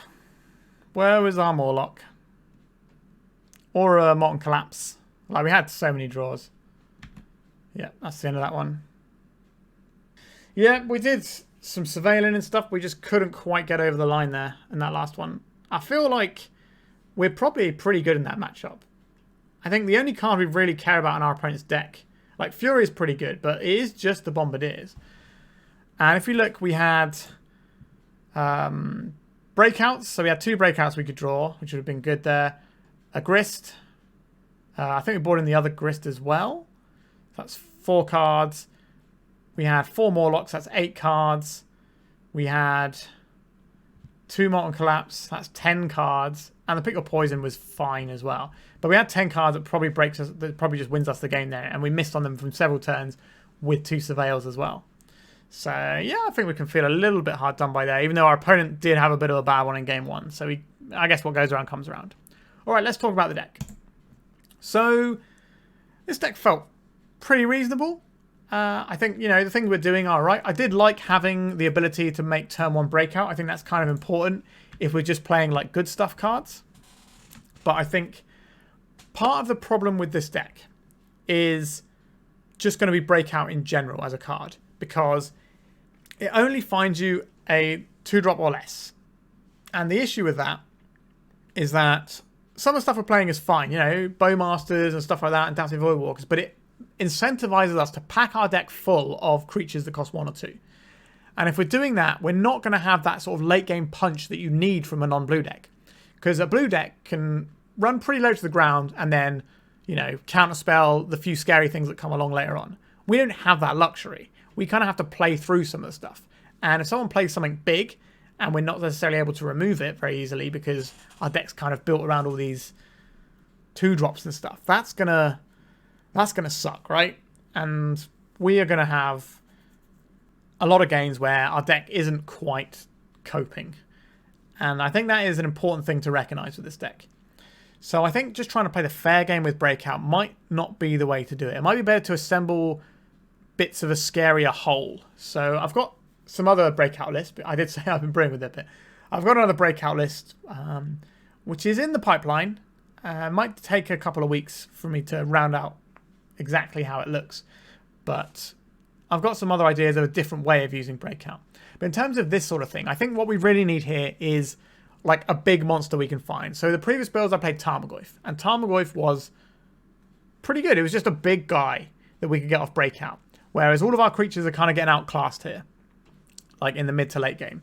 [SPEAKER 1] Where was our Mawloc? Or a Molten Collapse. Like, we had so many draws. Yeah, that's the end of that one. Yeah, we did some surveilling and stuff. We just couldn't quite get over the line there in that last one. I feel like we're probably pretty good in that matchup. I think the only card we really care about in our opponent's deck, like Fury is pretty good, but it is just the Bombardiers. And if you look, we had breakouts. So we had 2 breakouts we could draw, which would have been good there. A Grist. I think we brought in the other Grist as well. That's 4 cards. We had 4 Mawlocs. That's 8 cards. We had 2 Molten Collapse. That's 10 cards. And the Pick Your Poison was fine as well. But we had 10 cards that probably breaks us, that probably just wins us the game there. And we missed on them from several turns with 2 Surveils as well. So, yeah, I think we can feel a little bit hard done by there, even though our opponent did have a bit of a bad one in game 1. So, I guess what goes around comes around. All right, let's talk about the deck. So, this deck felt pretty reasonable. I think, you know, the things we're doing are right. I did like having the ability to make turn 1 breakout. I think that's kind of important if we're just playing like good stuff cards. But I think part of the problem with this deck is just going to be breakout in general as a card, because it only finds you a 2-drop or less. And the issue with that is that some of the stuff we're playing is fine, you know, Bowmasters and stuff like that, and Dauthi Voidwalkers, but it incentivizes us to pack our deck full of creatures that cost 1 or 2. And if we're doing that, we're not going to have that sort of late game punch that you need from a non-blue deck. Because a blue deck can run pretty low to the ground and then, you know, counterspell the few scary things that come along later on. We don't have that luxury. We kind of have to play through some of the stuff. And if someone plays something big and we're not necessarily able to remove it very easily because our deck's kind of built around all these 2-drops and stuff, that's gonna suck, right? And we are gonna have a lot of games where our deck isn't quite coping. And I think that is an important thing to recognize with this deck. So I think just trying to play the fair game with breakout might not be the way to do it. It might be better to assemble bits of a scarier whole. So I've got some other breakout lists, but I did say I've been brewing with it a bit. I've got another breakout list, which is in the pipeline. Might take a couple of weeks for me to round out exactly how it looks. But I've got some other ideas of a different way of using breakout. But in terms of this sort of thing, I think what we really need here is like a big monster we can find. So the previous builds I played Tarmogoyf, and Tarmogoyf was pretty good. It was just a big guy that we could get off breakout. Whereas all of our creatures are kind of getting outclassed here, like in the mid to late game.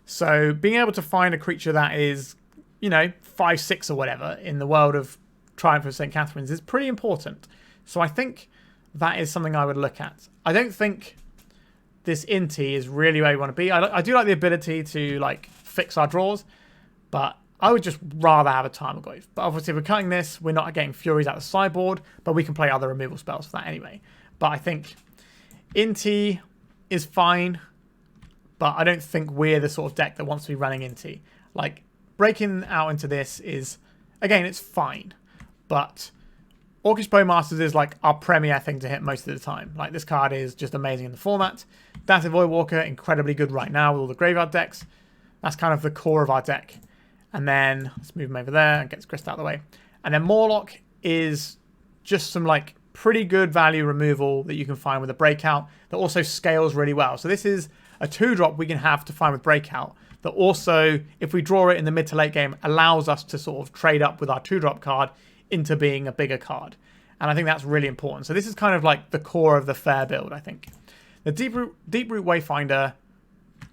[SPEAKER 1] So being able to find a creature that is, you know, 5/6 or whatever in the world of Triumph of St. Catherine's is pretty important. So I think that is something I would look at. I don't think this Inti is really where we want to be. I do like the ability to like fix our draws, but I would just rather have a Tarmogoyf. But obviously if we're cutting this, we're not getting Furies out of the sideboard, but we can play other removal spells for that anyway. But I think Inti is fine, but I don't think we're the sort of deck that wants to be running Inti. Like, breaking out into this is, again, it's fine, but Orcish Bowmasters is like our premier thing to hit most of the time. Like, this card is just amazing in the format. Dauthi Voidwalker, incredibly good right now with all the graveyard decks. That's kind of the core of our deck. And then, let's move him over there and get Grist out of the way. And then Mawloc is just some like pretty good value removal that you can find with a breakout that also scales really well. So this is a 2-drop we can have to find with breakout that also, if we draw it in the mid to late game, allows us to sort of trade up with our 2-drop card into being a bigger card. And I think that's really important. So this is kind of like the core of the fair build, I think. The Deeproot Wayfinder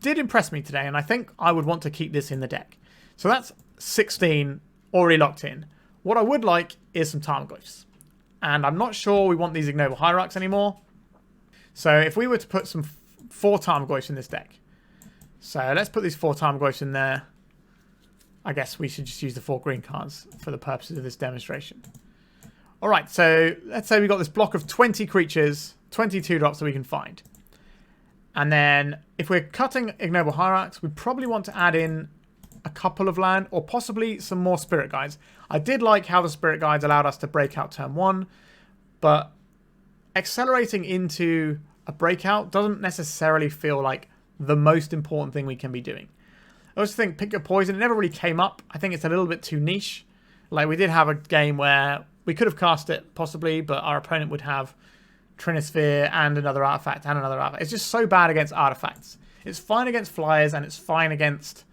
[SPEAKER 1] did impress me today, and I think I would want to keep this in the deck. So that's 16 already locked in. What I would like is some Tarmogoyfs. And I'm not sure we want these Ignoble Hierarchs anymore. So if we were to put some 4 Tarmogoyfs in this deck. So let's put these 4 Tarmogoyfs in there. I guess we should just use the 4 green cards for the purposes of this demonstration. Alright, so let's say we got this block of 20 creatures, 22 drops that we can find. And then if we're cutting Ignoble Hierarchs, we probably want to add in a couple of land or possibly some more Spirit Guides. I did like how the Spirit Guides allowed us to break out turn 1, but accelerating into a breakout doesn't necessarily feel like the most important thing we can be doing. I also think Pick Your Poison, it never really came up. I think it's a little bit too niche. Like, we did have a game where we could have cast it possibly, but our opponent would have Trinisphere and another artifact and another artifact. It's just so bad against artifacts. It's fine against flyers and it's fine against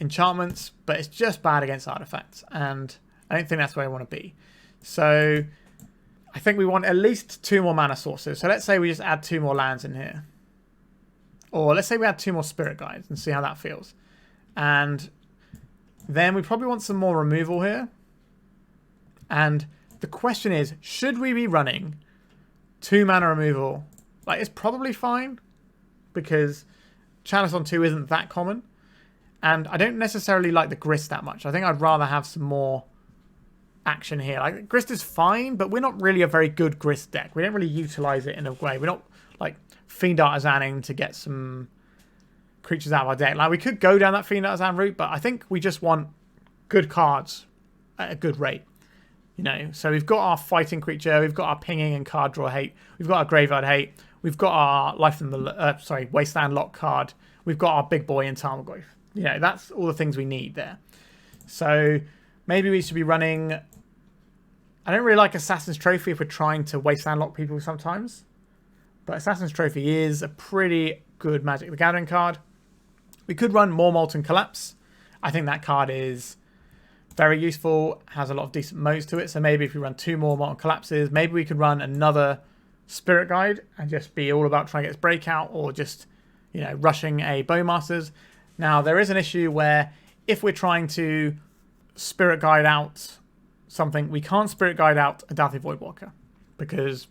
[SPEAKER 1] enchantments, but it's just bad against artifacts, and I don't think that's where I want to be. So I think we want at least 2 more mana sources. So let's say we just add 2 more lands in here, or let's say we add 2 more Spirit Guides and see how that feels. And then we probably want some more removal here. And the question is, should we be running 2 mana removal? Like, it's probably fine because Chalice on 2 isn't that common. And I don't necessarily like the Grist that much. I think I'd rather have some more action here. Like, Grist is fine, but we're not really a very good Grist deck. We don't really utilize it in a way. We're not like Fiend Artisaning to get some creatures out of our deck. Like, we could go down that Fiend Artisan route, but I think we just want good cards at a good rate. You know, so we've got our fighting creature, we've got our pinging and card draw hate, we've got our graveyard hate, we've got our life in the Wasteland lock card, we've got our big boy in Tarmogoyf. You know, that's all the things we need there. So maybe we should be running. I don't really like Assassin's Trophy if we're trying to Wasteland lock people sometimes, but Assassin's Trophy is a pretty good Magic the Gathering card. We could run more Molten Collapse. I think that card is very useful, has a lot of decent modes to it. So maybe if we run 2 more Molten Collapses, maybe we could run another Spirit Guide and just be all about trying to get this breakout, or just, you know, rushing a Bowmasters. Now, there is an issue where if we're trying to Spirit Guide out something, we can't Spirit Guide out a Dauthi Voidwalker because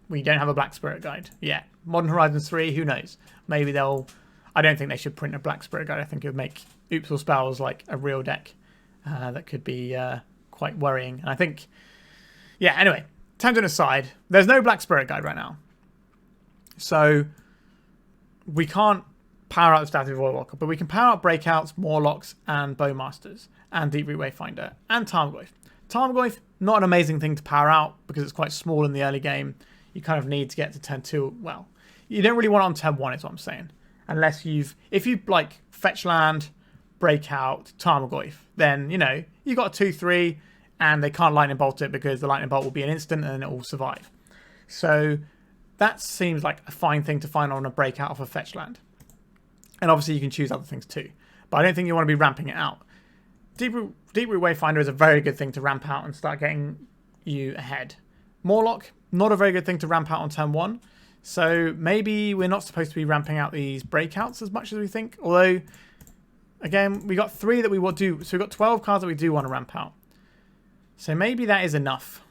[SPEAKER 1] we don't have a Black Spirit Guide yet. Modern Horizons 3, who knows? Maybe they'll... I don't think they should print a Black Spirit Guide. I think it would make Ouphe or Spells like a real deck. That could be quite worrying. And I think, yeah, anyway, tangent aside, there's no Black Spirit Guide right now. So we can't power out the Dauthi Voidwalker, but we can power out Breakouts, Mawlocs, and Bowmasters, and Deeproot Wayfinder, and Tarmogoyf. Tarmogoyf, not an amazing thing to power out because it's quite small in the early game. You kind of need to get to turn 2. Well, you don't really want it on turn 1 is what I'm saying. Unless if you like fetch land, Breakout, Tarmogoyf, then, you know, you got a 2-3 and they can't lightning bolt it because the lightning bolt will be an instant and it will survive. So that seems like a fine thing to find on a Breakout off a fetch land. And obviously you can choose other things too. But I don't think you want to be ramping it out. Deeproot Wayfinder is a very good thing to ramp out and start getting you ahead. Mawloc, not a very good thing to ramp out on turn 1. So maybe we're not supposed to be ramping out these Breakouts as much as we think. Although, again, we got 3 that we will do. So we've got 12 cards that we do want to ramp out. So maybe that is enough.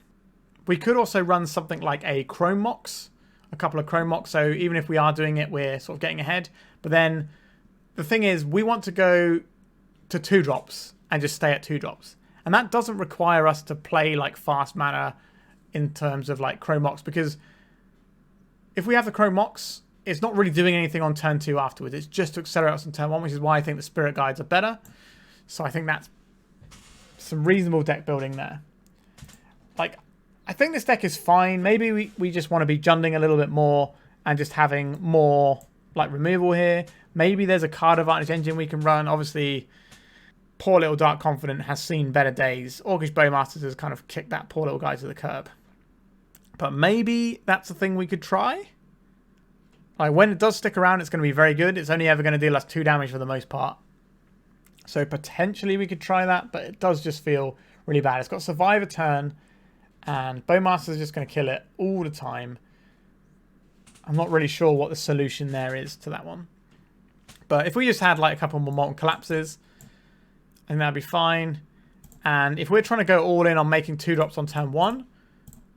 [SPEAKER 1] We could also run something like a Chrome Mox. A couple of Chrome Mox. So even if we are doing it, we're sort of getting ahead. But then the thing is, we want to go to 2 drops and just stay at 2 drops. And that doesn't require us to play like fast mana in terms of like Chrome Mox. Because if we have the Chrome Mox, it's not really doing anything on turn 2 afterwards. It's just to accelerate us on turn 1, which is why I think the Spirit Guides are better. So I think that's some reasonable deck building there. Like, I think this deck is fine. Maybe we just want to be junding a little bit more and just having more like removal here. Maybe there's a card advantage engine we can run. Obviously, poor little Dark Confident has seen better days. Orcish Bowmasters has kind of kicked that poor little guy to the curb. But maybe that's a thing we could try. Like, when it does stick around, it's going to be very good. It's only ever going to deal us 2 damage for the most part. So potentially we could try that, but it does just feel really bad. It's got Survive a turn, and Bowmasters is just going to kill it all the time. I'm not really sure what the solution there is to that one. But if we just had like a couple more Molten Collapses, I think that'd be fine. And if we're trying to go all in on making 2 drops on turn 1,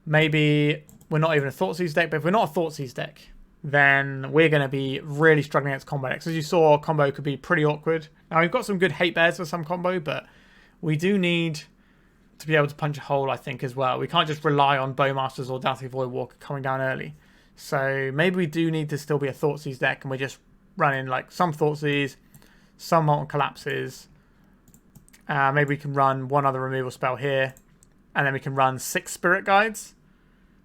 [SPEAKER 1] maybe we're not even a Thoughtseize deck. But if we're not a Thoughtseize deck, then we're going to be really struggling against combo decks. As you saw, combo could be pretty awkward. Now, we've got some good hate bears for some combo, but we do need to be able to punch a hole, I think, as well. We can't just rely on Bowmasters or Dauthi Voidwalker coming down early. So maybe we do need to still be a Thoughtseize deck, and we're just running like some Thoughtseize, some Molten Collapses. Maybe we can run 1 other removal spell here, and then we can run 6 Spirit Guides.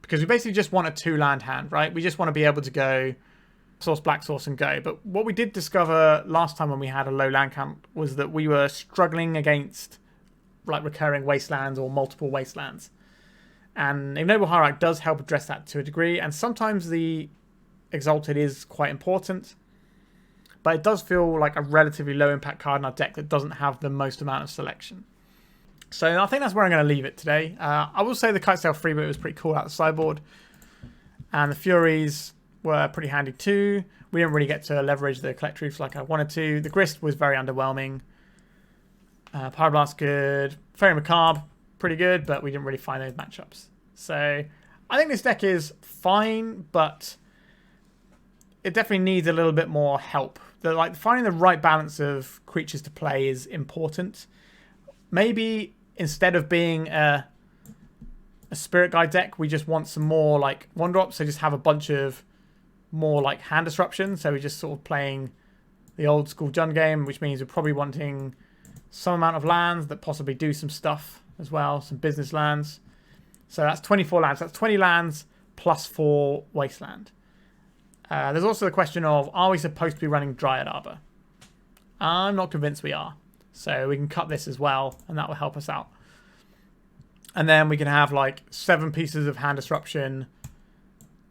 [SPEAKER 1] Because we basically just want a 2-land hand, right? We just want to be able to go source, black source, and go. But what we did discover last time when we had a low land count was that we were struggling against like recurring wastelands or multiple wastelands. And Ignoble Hierarch does help address that to a degree. And sometimes the Exalted is quite important. But it does feel like a relatively low impact card in our deck that doesn't have the most amount of selection. So I think that's where I'm going to leave it today. I will say the Kitesail Freebooter was pretty cool out of the sideboard. And the Furies were pretty handy too. We didn't really get to leverage the Collector Ouphe like I wanted to. The Grist was very underwhelming. Pyroblast good. Faerie Macabre, pretty good, but we didn't really find those matchups. So I think this deck is fine, but it definitely needs a little bit more help finding the right balance of creatures to play is important. Maybe instead of being a Spirit Guide deck, we just want some more like 1-drops. So just have a bunch of more like hand disruption. So we're just sort of playing the old school Jund game, which means we're probably wanting some amount of lands that possibly do some stuff as well, some business lands. So that's 24 lands. That's 20 lands plus 4 Wasteland. There's also the question of, are we supposed to be running Dryad Arbor? I'm not convinced we are. So we can cut this as well, and that will help us out. And then we can have like 7 pieces of hand disruption.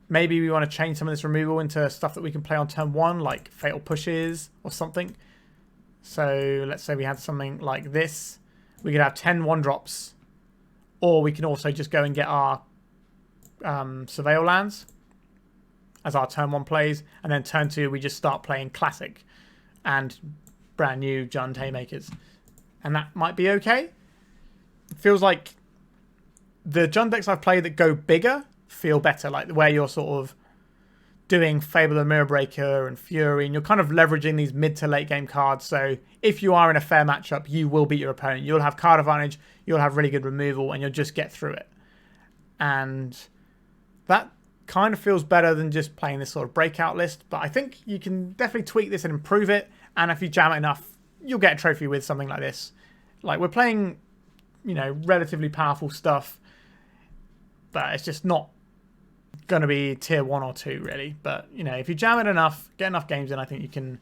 [SPEAKER 1] Maybe we want to change some of this removal into stuff that we can play on turn 1, like Fatal Pushes or something. So let's say we had something like this. We could have 10 1-drops. Or we can also just go and get our Surveil lands as our turn 1 plays. And then turn 2, we just start playing Classic and brand new Jund Haymakers. And that might be okay. It feels like the Jund decks I've played that go bigger feel better. Like where you're sort of doing Fable and Mirror Breaker and Fury, and you're kind of leveraging these mid to late game cards. So if you are in a fair matchup, you will beat your opponent. You'll have card advantage, you'll have really good removal, and you'll just get through it. And that kind of feels better than just playing this sort of breakout list. But I think you can definitely tweak this and improve it. And if you jam it enough, you'll get a trophy with something like this. Like we're playing, you know, relatively powerful stuff, but it's just not going to be tier 1 or 2 really. But you know, if you jam it enough, get enough games in, I think you can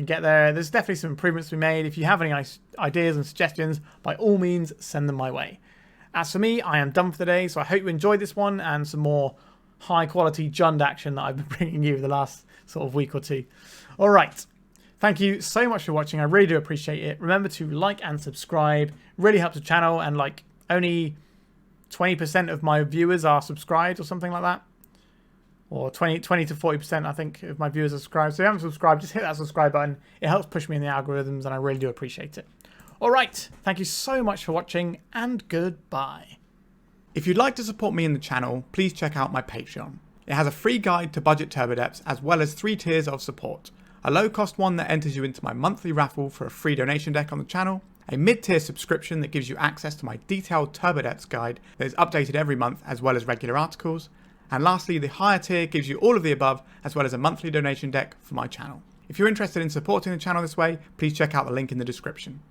[SPEAKER 1] get there. There's definitely some improvements to be made. If you have any ideas and suggestions, by all means send them my way. As for me, I am done for today, so I hope you enjoyed this one and some more high quality Jund action that I've been bringing you the last sort of week or 2. All right, thank you so much for watching. I really do appreciate it. Remember to like and subscribe. It really helps the channel, and like only 20% of my viewers are subscribed or something like that. Or 20 to 40%, I think, of my viewers are subscribed. So if you haven't subscribed, just hit that subscribe button. It helps push me in the algorithms, and I really do appreciate it. All right, thank you so much for watching, and goodbye. If you'd like to support me in the channel, please check out my Patreon. It has a free guide to budget turbo depths, as well as 3 tiers of support. A low-cost one that enters you into my monthly raffle for a free donation deck on the channel, a mid-tier subscription that gives you access to my detailed turbo depths guide that is updated every month, as well as regular articles, and lastly, the higher tier gives you all of the above, as well as a monthly donation deck for my channel. If you're interested in supporting the channel this way, please check out the link in the description.